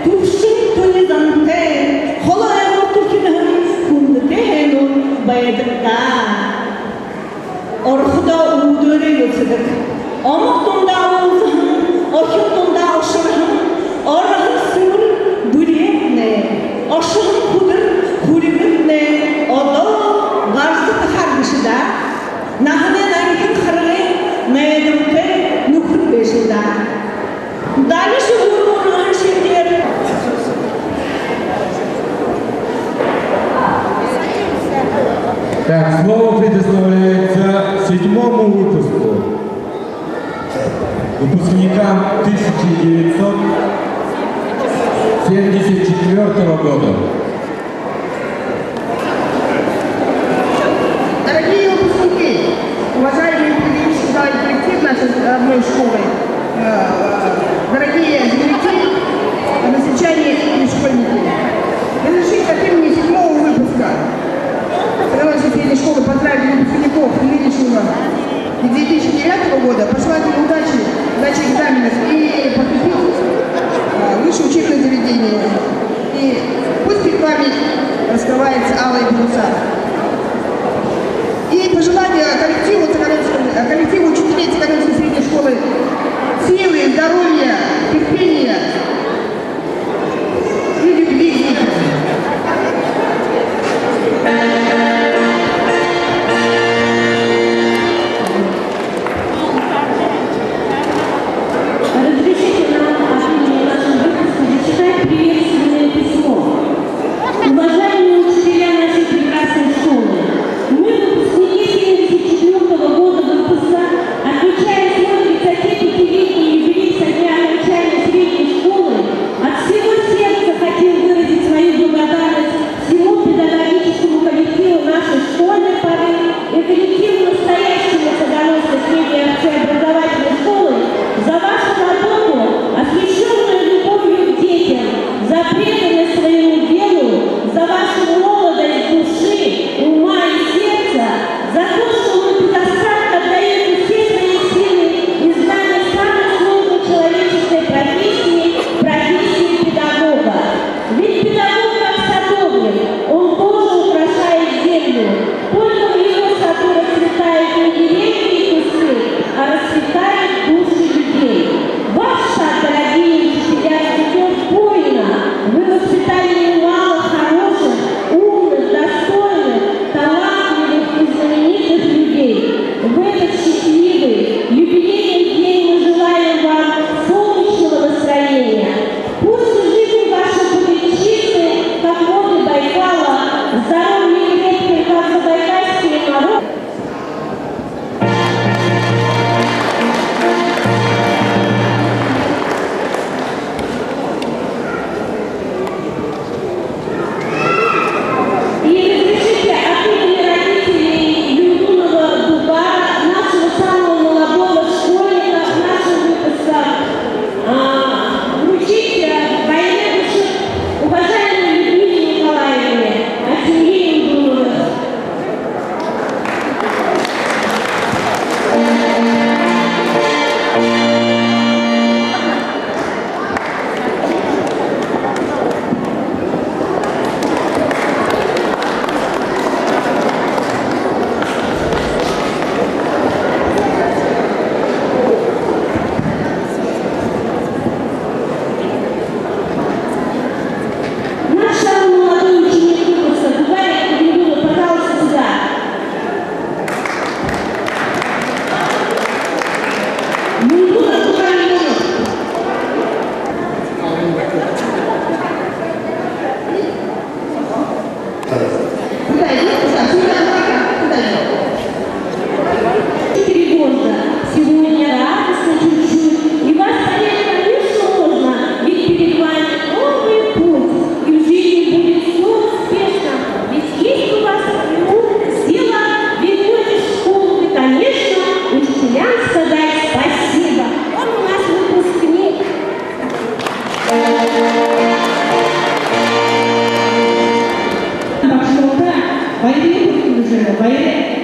тушық төлізанте, холы bayırdıkta orkuda uğduğunu götürdük. Omuktunda uğduğun, okutunda aşırın, orağın sığır büriyetne, aşırın kudur, kuribitne, oda garzı tıkarmışıda, nahne nangin kırığı, meydumte nukut beşida. Dalışı uğduğun şimdiye Так, слово предоставляется 7-му выпуску. Выпускникам 1974 года. Дорогие выпускники, уважаемые педагогический коллектив нашей родной школы, дорогие земляки, односельчане и школьники, разрешите от имени 7-го выпуска Средней средней школы поздравить выпускников нынешнего 2009 года, пожелать им удачи в сдаче экзаменов и поступить в высшее учебное заведение. И пусть перед вами раскрывается алые паруса. И пожелания коллективу учителей Цыганинской средней школы силы, здоровья, терпения и любви. Разрешите нам от имени нашего выпуска зачитать приветственное письмо. Уважаемые учителя нашей прекрасной школы, мы, выпускники 74-го года выпуска, отмечая свой 35-летний юбилей со дня окончания средней школы, от всего сердца хотим выразить свою благодарность всему педагогическому коллективу нашей школьной поры и коллективу настоящего Таганрогской средней общеобразовательной школы за вашу работу, освященную любовью к детям, за преданность своему делу, за вашу молодость души, ума и сердца, за то, что вы безостаточно отдаете все свои силы и знания самой сложной человеческой профессии педагога. Ведь педагог как садовник, он тоже украшает землю, только в его саду расцветает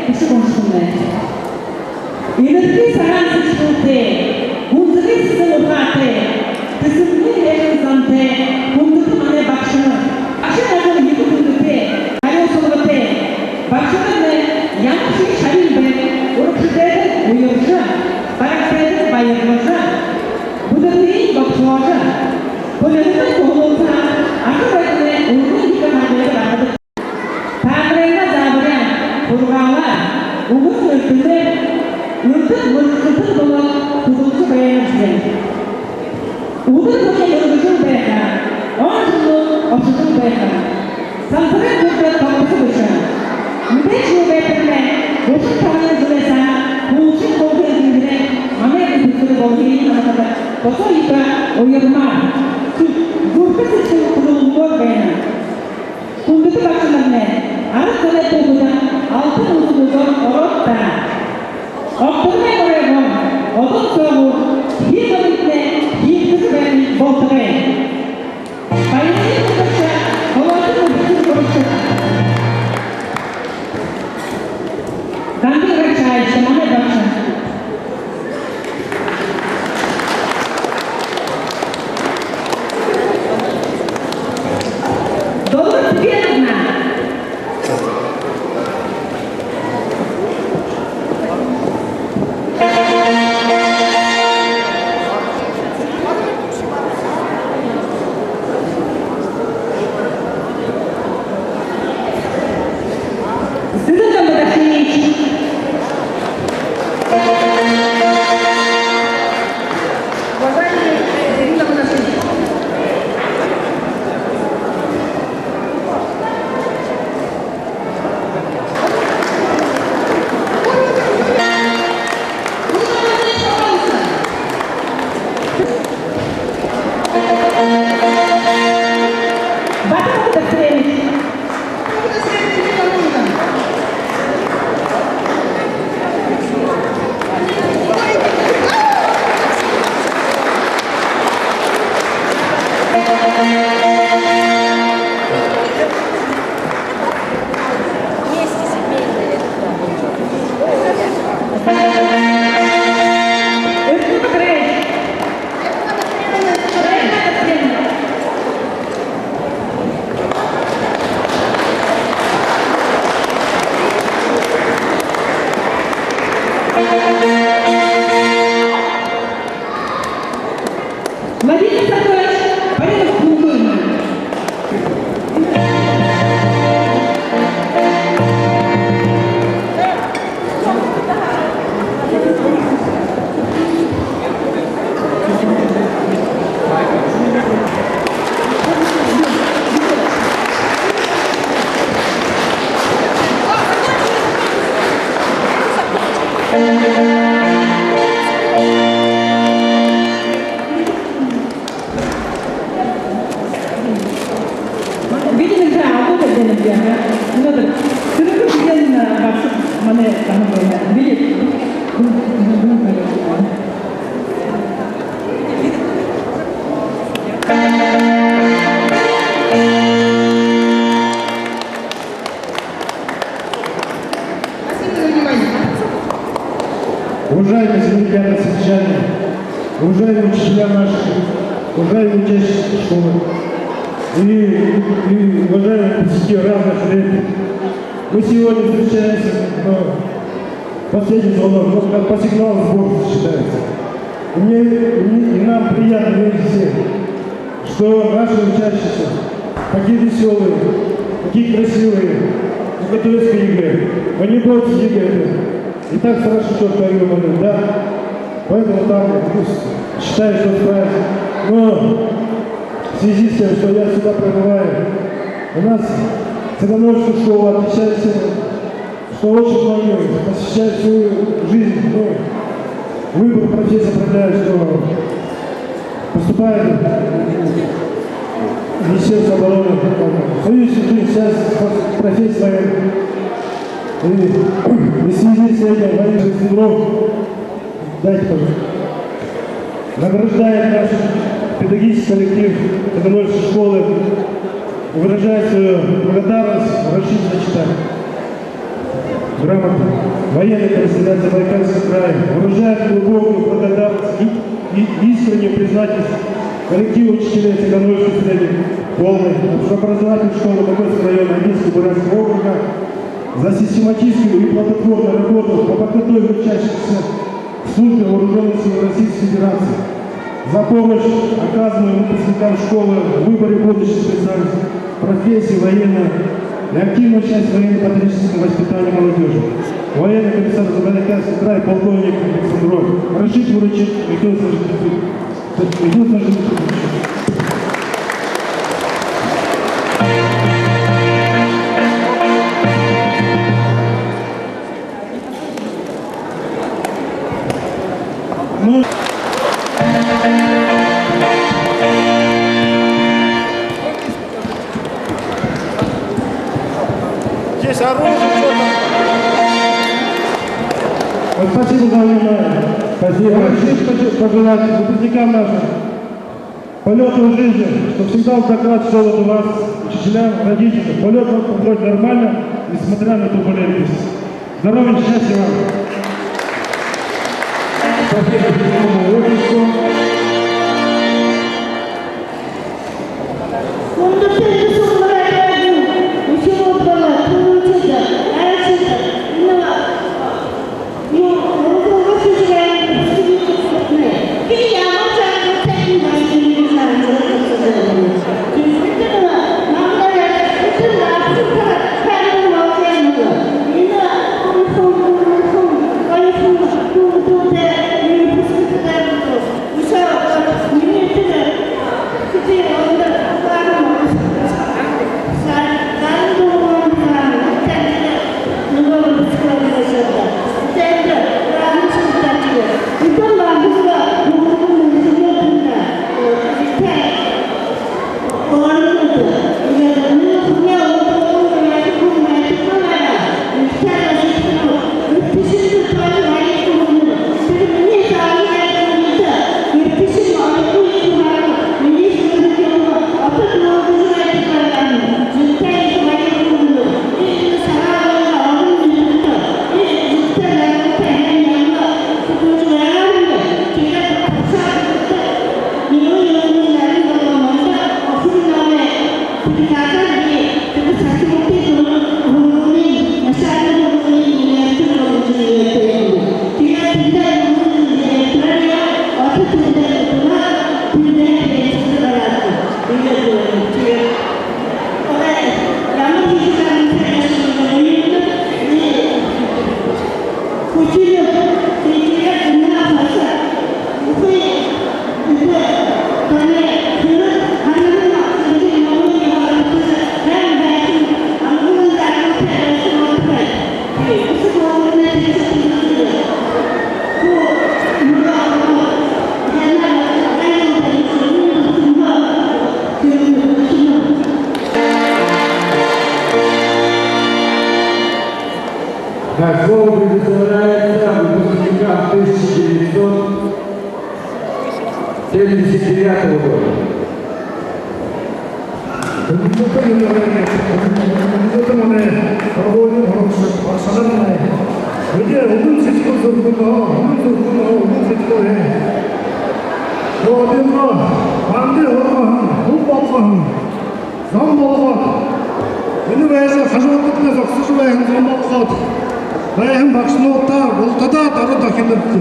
кіші қоншыны. Илерге саған сішілді, ұндығы сылғаты, кісімді әжін санты, ұндығы мане бақшыны. Ашын ағын екі күндігі, қару сылғыты, бақшыны яңшы шарилбі, ұрықшыдегі ұйыршы, барақсайды байырлышы, бұдырдың бақшылары, көлемді тоғылса, ақыр айтыны ұлғын екі маңдығы бағыды. Тағырайна забыран, құрғалар, ұғыз өлкілер, өлкіл өлкілтір болып, тұзылшы баянышын. Удар көне өлгішін байқа, он жылы ашышын байқа. Сансырын көрді қамысы бұшын. Мүдек жыл бәйтірме, өшін тағын жылайса, құлшын қолды өзіндірі, мамай үндістері болғейін анақады. Қоса иқа ойырма, зұрқы сіздің құлылығы байына. Күндігі бақшыларына, арыз көне тоғыдан, алтын ұзын ұротта. Оқтырмай орайғын, оғын соғыр, ең өмітіне, ең күзбән болтығы. Байынын күндікші, қолатын ұбытын ұрышы. Қанды ғыршай, шаманы бақшы. Доллар твердна. Владимир Садович, порядок культурный. Видимо, да, вот это наверное. Ну да. Ты ну где на бабушку мане там было. Билет. Уважаемые земляне, сельчане, уважаемые учителя наши, уважаемые учащиеся школы и уважаемые посетители разных лет, мы сегодня встречаемся на последний звонок, как по сигналу сбор считается. И нам приятно видеть всех, что наши учащиеся такие веселые, такие красивые, в готовятся к ЕГЭ. Они будут с ЕГЭ. И так хорошо говорю, да? Поэтому там считаю, что справится. Но в связи с тем, что я сюда прибываю, у нас Цыганольская школа отличается, что очень многие посещают свою жизнь, выбор профессии определяет, что поступает в Министерство обороны, свою жизнь сейчас профессия военная. И в связи с этим военных синдром, дайте, пожалуйста, награждает наш педагогический коллектив Цыганольской школы, выражает свою благодарность, разрешите зачитать. грамоты, военный комиссариат Забайкальского края выражает глубокую благодарность и искреннюю признательность коллективу учителей Цыгановской средней полной общеобразовательной школы Богорского района Одесского Бурятского округа за систематическую и плодотворную работу по подготовке учащихся в службе вооруженных сил Российской Федерации, за помощь, оказанную выпускникам школы в выборе будущей специальности, профессии военной и активную часть военно-патриотического воспитания молодежи. Военный комиссар Забайкальского края, полковник Александров, разрешите вручить Михаил Сажевич. Здесь оружие что-то. Спасибо за внимание. Спасибо. Хочу пожелать выпускникам нашим полетной жизни, чтобы всегда доклад шел от вас, учителям, родителям. Полет может проходить нормально, несмотря на турбулентность. Здоровья, счастья вам. Спасибо за выпуску. Слово предоставляется выпускникам 1979 года. Bayım bakışnokta, oltada darı dökülüptü.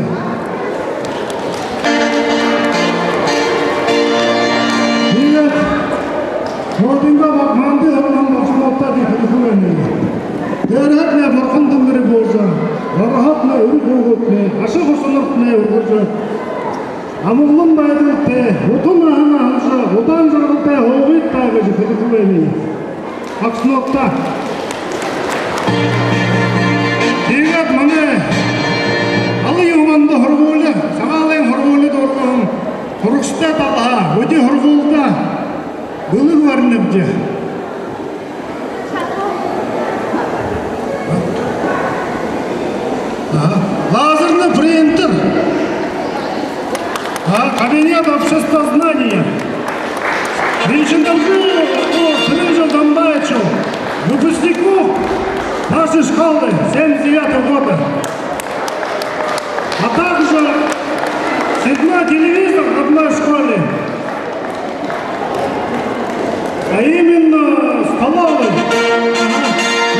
Millet, Mordinga bakmandı, oradan bakışnokta dikildi beni. Derhek ne farkındım biri boğza, rahat ne ürü boğutne, aşı hoşunluk ne urgucu. Amıllım baydılte, otun ahına hamşa, odan zırgılte, hoğit dağıcı dikildi beni. Bakışnokta. Digat mana alı yomanda horvolu, sağalayın horvolu doğruğun, horuksta dalaha, öde horvolda bölük var nebce. Лазерный принтер, кабинет обществознания. Речь должна Сергею Замбаевичу, выпускнику нашей школы 79 года. А также 7-й телевизор в одной школе. А именно столовой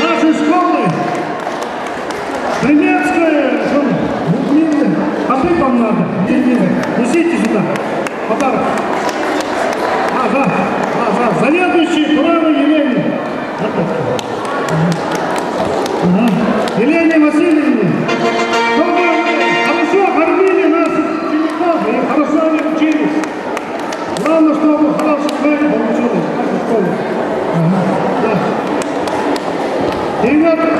нашей школы. Немецкая, вам надо. Несите сюда. Подарок. Заведующий Туровой Елене. Елене Васильевне. Чтобы вы хорошо кормили наших учеников и хорошо они учились. Главное, чтобы хороший человек получилось в нашей школе. Ребята,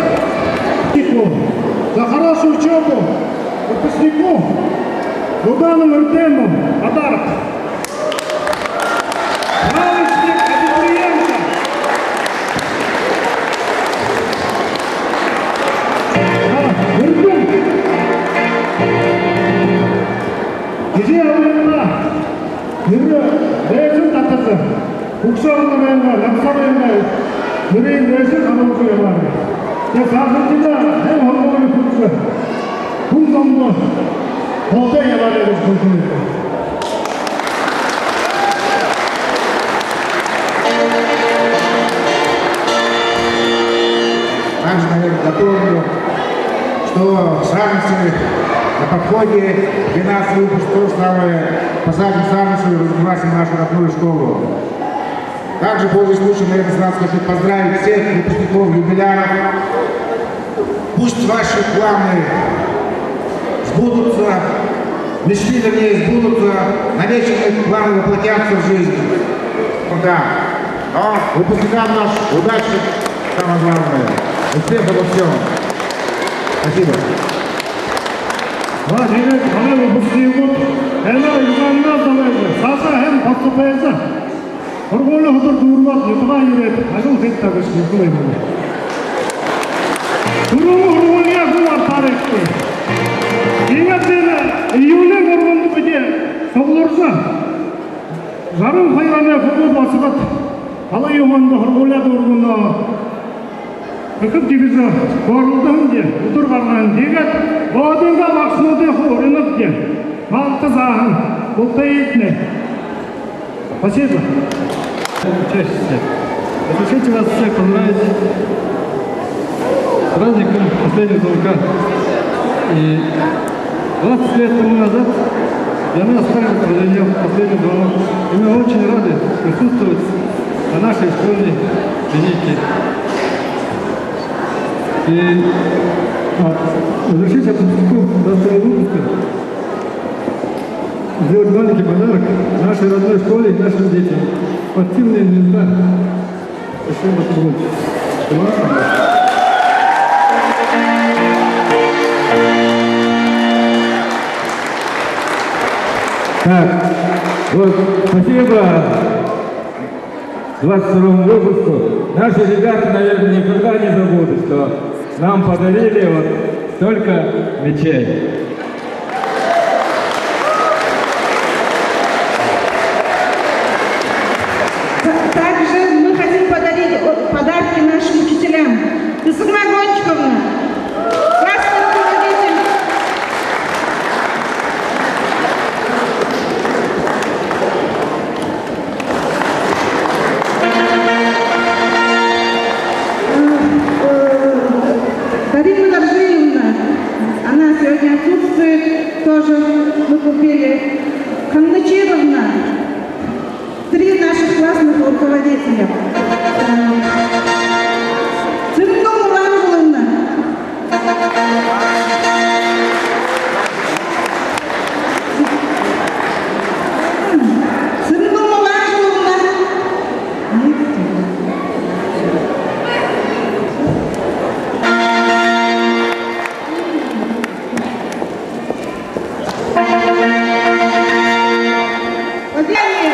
за хорошую учебу выпускнику Лугану Артему подарок. Галочник абитуриента. Вырдум. Где ойынға? Нұры рәйсін татысы. Ұқшағының райынға, лапсар райынға. Нұрейін рәйсін қанаушы бар. Сағынтында әм ғалғаны күрші. Бұл заңды қолдай аларыңыз көзінді. Также, наверное, дополню, что Сарнцы на подходе 12 выпусков стали посадить Сарнцу и развивать нашу родную школу. Также, пользуясь случаем, наверное, сразу хочу поздравить всех выпускников юбиляров. Пусть ваши планы сбудутся, мечты, вернее, сбудутся, намеченные планы воплотятся в жизнь. Да. Но выпускникам наш удачи, самое главное. Успехов во всем. Спасибо. Владимир, қалай выпускнику, әнар юғаннан далайды, саса әм паступайызы. Ұрғолы ғыдыр дұрмат, ұтыға үйреті, ажыл қиттағыш, ұтылай мұны. Ұрғолыға ғылар тарихты. Еңеттені, июлен ұрғынды біде, соғылырса, жарым қайғаны құғы басығыт, қалай юғанды ұрғолады ұрғынды. Күкіп дегізі қорылдың де, ұтыр қарған дегет, ғадыңға бақсынуды құрынып де, балты зағын, бұлты етіне. Спасибо. Учащиеся, разрешите вас всех поздравить с праздником последнего звонка. И 20 лет тому назад для нас также прозвенел последний звонок. И мы очень рады присутствовать на нашей школьной линейке. И разрешите выпускнику 22 выпуска сделать маленький подарок нашей родной школе и нашим детям. Спортивный инвентарь. Спасибо, Сергей. Так, вот, спасибо 22-му выпуску. Наши ребята, наверное, никогда не забудут, что нам подарили вот столько мечей. Также мы хотим подарить подарки нашим учителям. Исыгма Гончиковна, красный руководитель. Дарина Горжиевна, она сегодня отсутствует, тоже мы купили. Хамначировна, 3 наших классных руководителя. Цветкова Ангеловна. Цветкова Ангеловна. Владимир.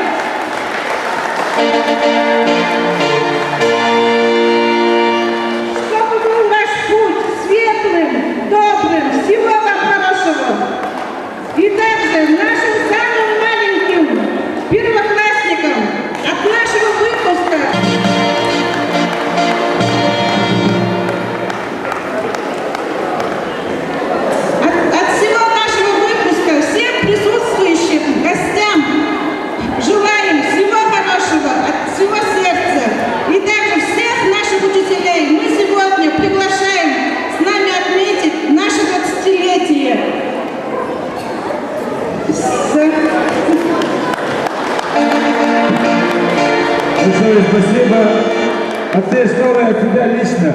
от всей школы, от себя лично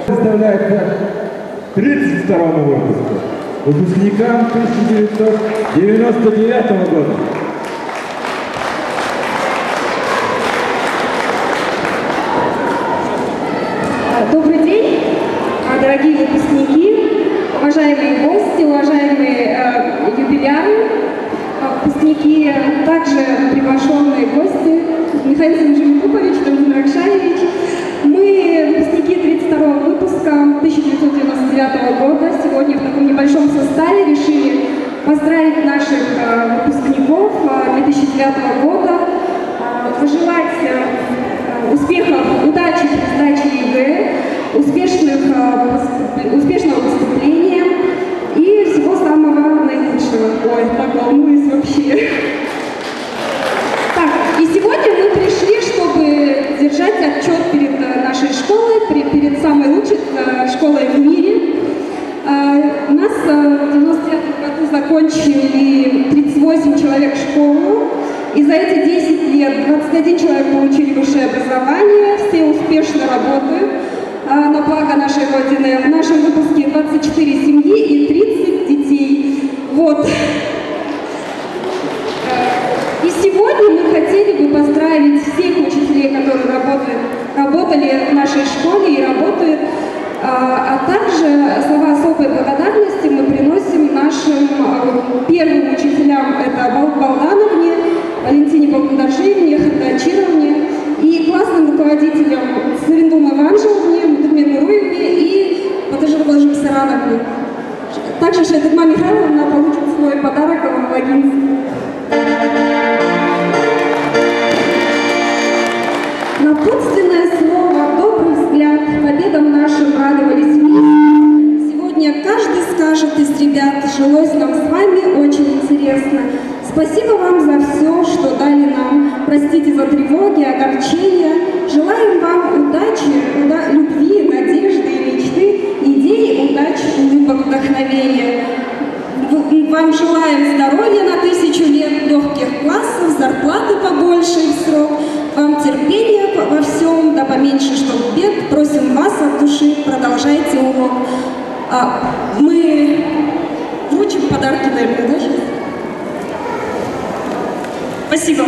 представляется 32-му выпуску, выпускникам 1999 года. Добрый день, дорогие выпускники, уважаемые гости, уважаемые юбиляры, выпускники, также приглашенные гости, Михаил Санжимитупович, Владимир Акшаевич. Мы выпускники 32-го выпуска 1999 года. Сегодня в таком небольшом составе решили поздравить наших выпускников 2009 года, пожелать успехов, удачи при сдаче ЕГЭ, успешного выступления и всего самого наилучшего. Ой, так волнуюсь вообще. Так, и сегодня мы пришли, чтобы держать отчет перед нашей школой, перед самой лучшей школой в мире. У нас в 1999 году закончили 38 человек школу. И за эти 10 лет 21 человек получили высшее образование, все успешно работают на благо нашей Родины. В нашем выпуске 24 семьи и 30 детей. Вот. И сегодня мы хотели бы поздравить всех учителей, которые работали в нашей школе и работают, а также слова особой благодарности мы приносим нашим первым учителям, это Балдановне, Валентине Богданаржиевне, Хардачировне и классным руководителям Савиндум Иванжевне, Мухаммед Нуруевне и Батажирбалжим Сарановне. Также Шайтыгма Михайловна получит свой подарок в Логинске. Напутственное слово, добрый взгляд, победам нашим радовались вместе. Сегодня каждый скажет из ребят, жилось нам с вами очень интересно. Спасибо вам за все, что дали нам. Простите за тревоги, огорчения. Желаем вам удачи, любви, надежды и мечты, идей, удачи, улыбок, вдохновения. Вам желаем здоровья на 1000 лет, легких классов, зарплаты побольше в срок. Вам терпения во всем, да поменьше, чтоб бед. Просим вас от души, продолжайте урок. Мы вручим подарки, наверное, да, сейчас? Спасибо.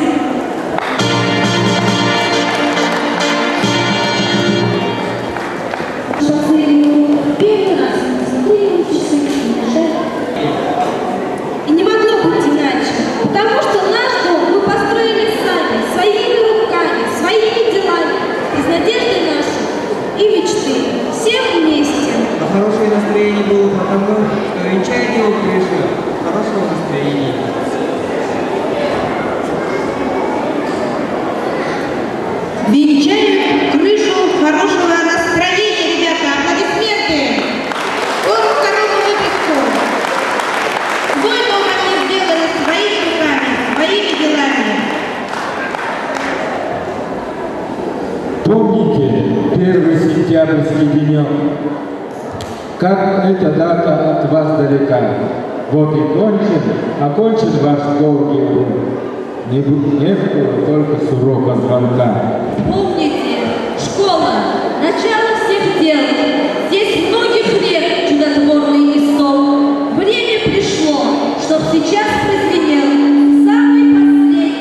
И не могло быть иначе, потому что наш дом мы построили сами, своими руками, своими делами, из надежды нашей и мечты, всем вместе. А хорошее настроение было потому, что венчает его крыша хорошего настроения. Венчает крышу хорошего настроения, ребята. Аплодисменты. Вот второму выпуску. Свой дом они сделали своими руками, своими делами. Помните первый сентябрьский денек, как эта дата от вас далека. Вот и окончен ваш долгий путь. Не было только сурового звонка. Помните, школа, начало всех дел. Здесь многих лет чудотворный исток. Время пришло, чтоб сейчас прозвенел самый последний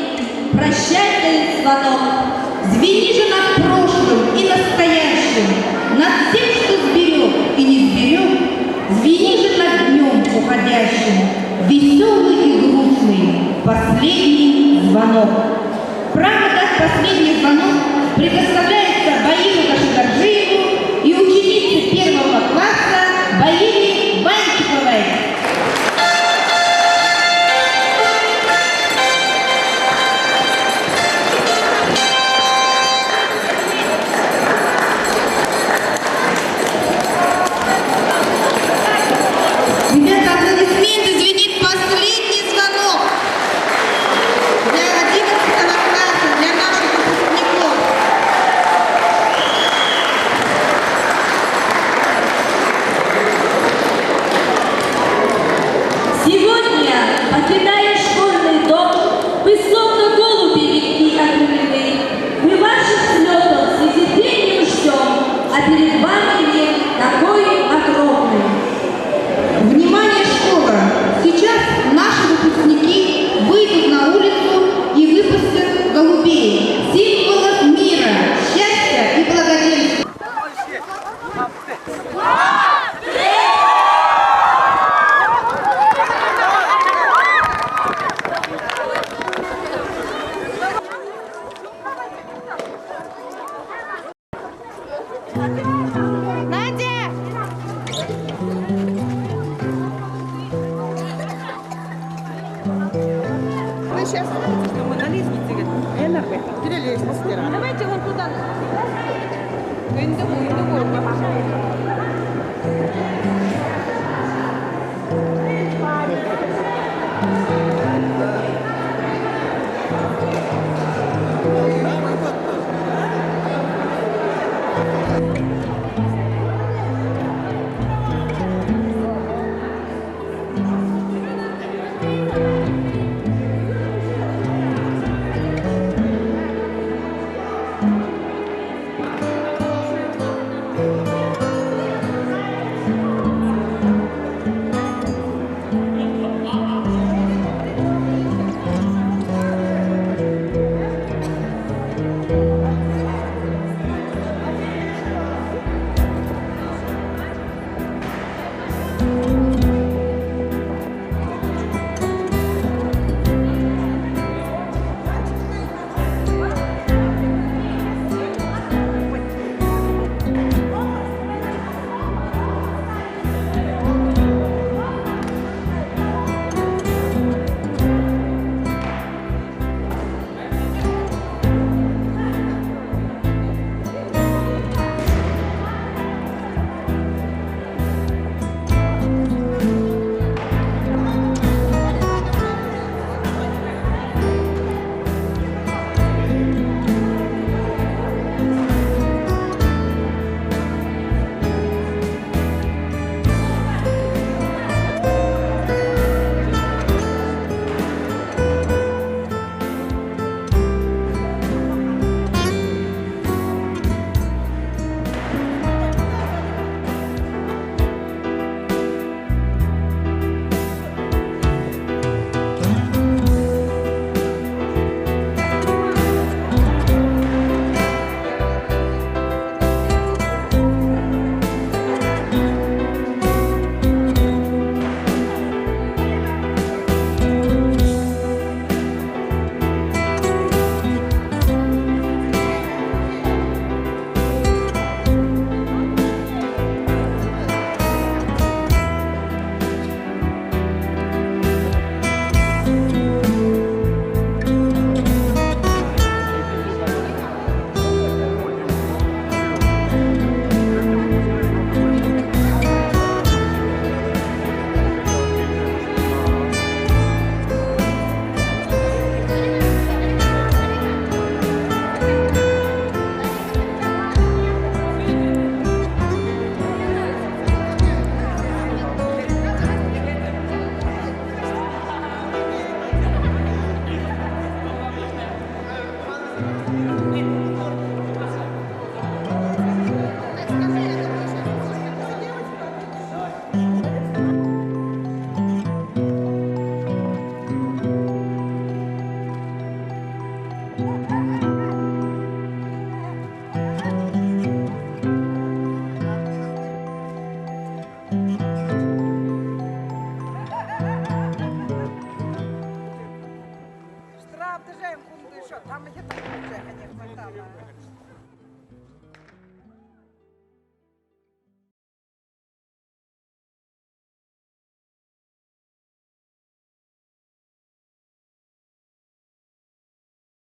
прощальный звонок. Звени же над прошлым и настоящим, над тем, что сберег и не сберег. Звени же над днем уходящим, веселый и грустный, последний звонок.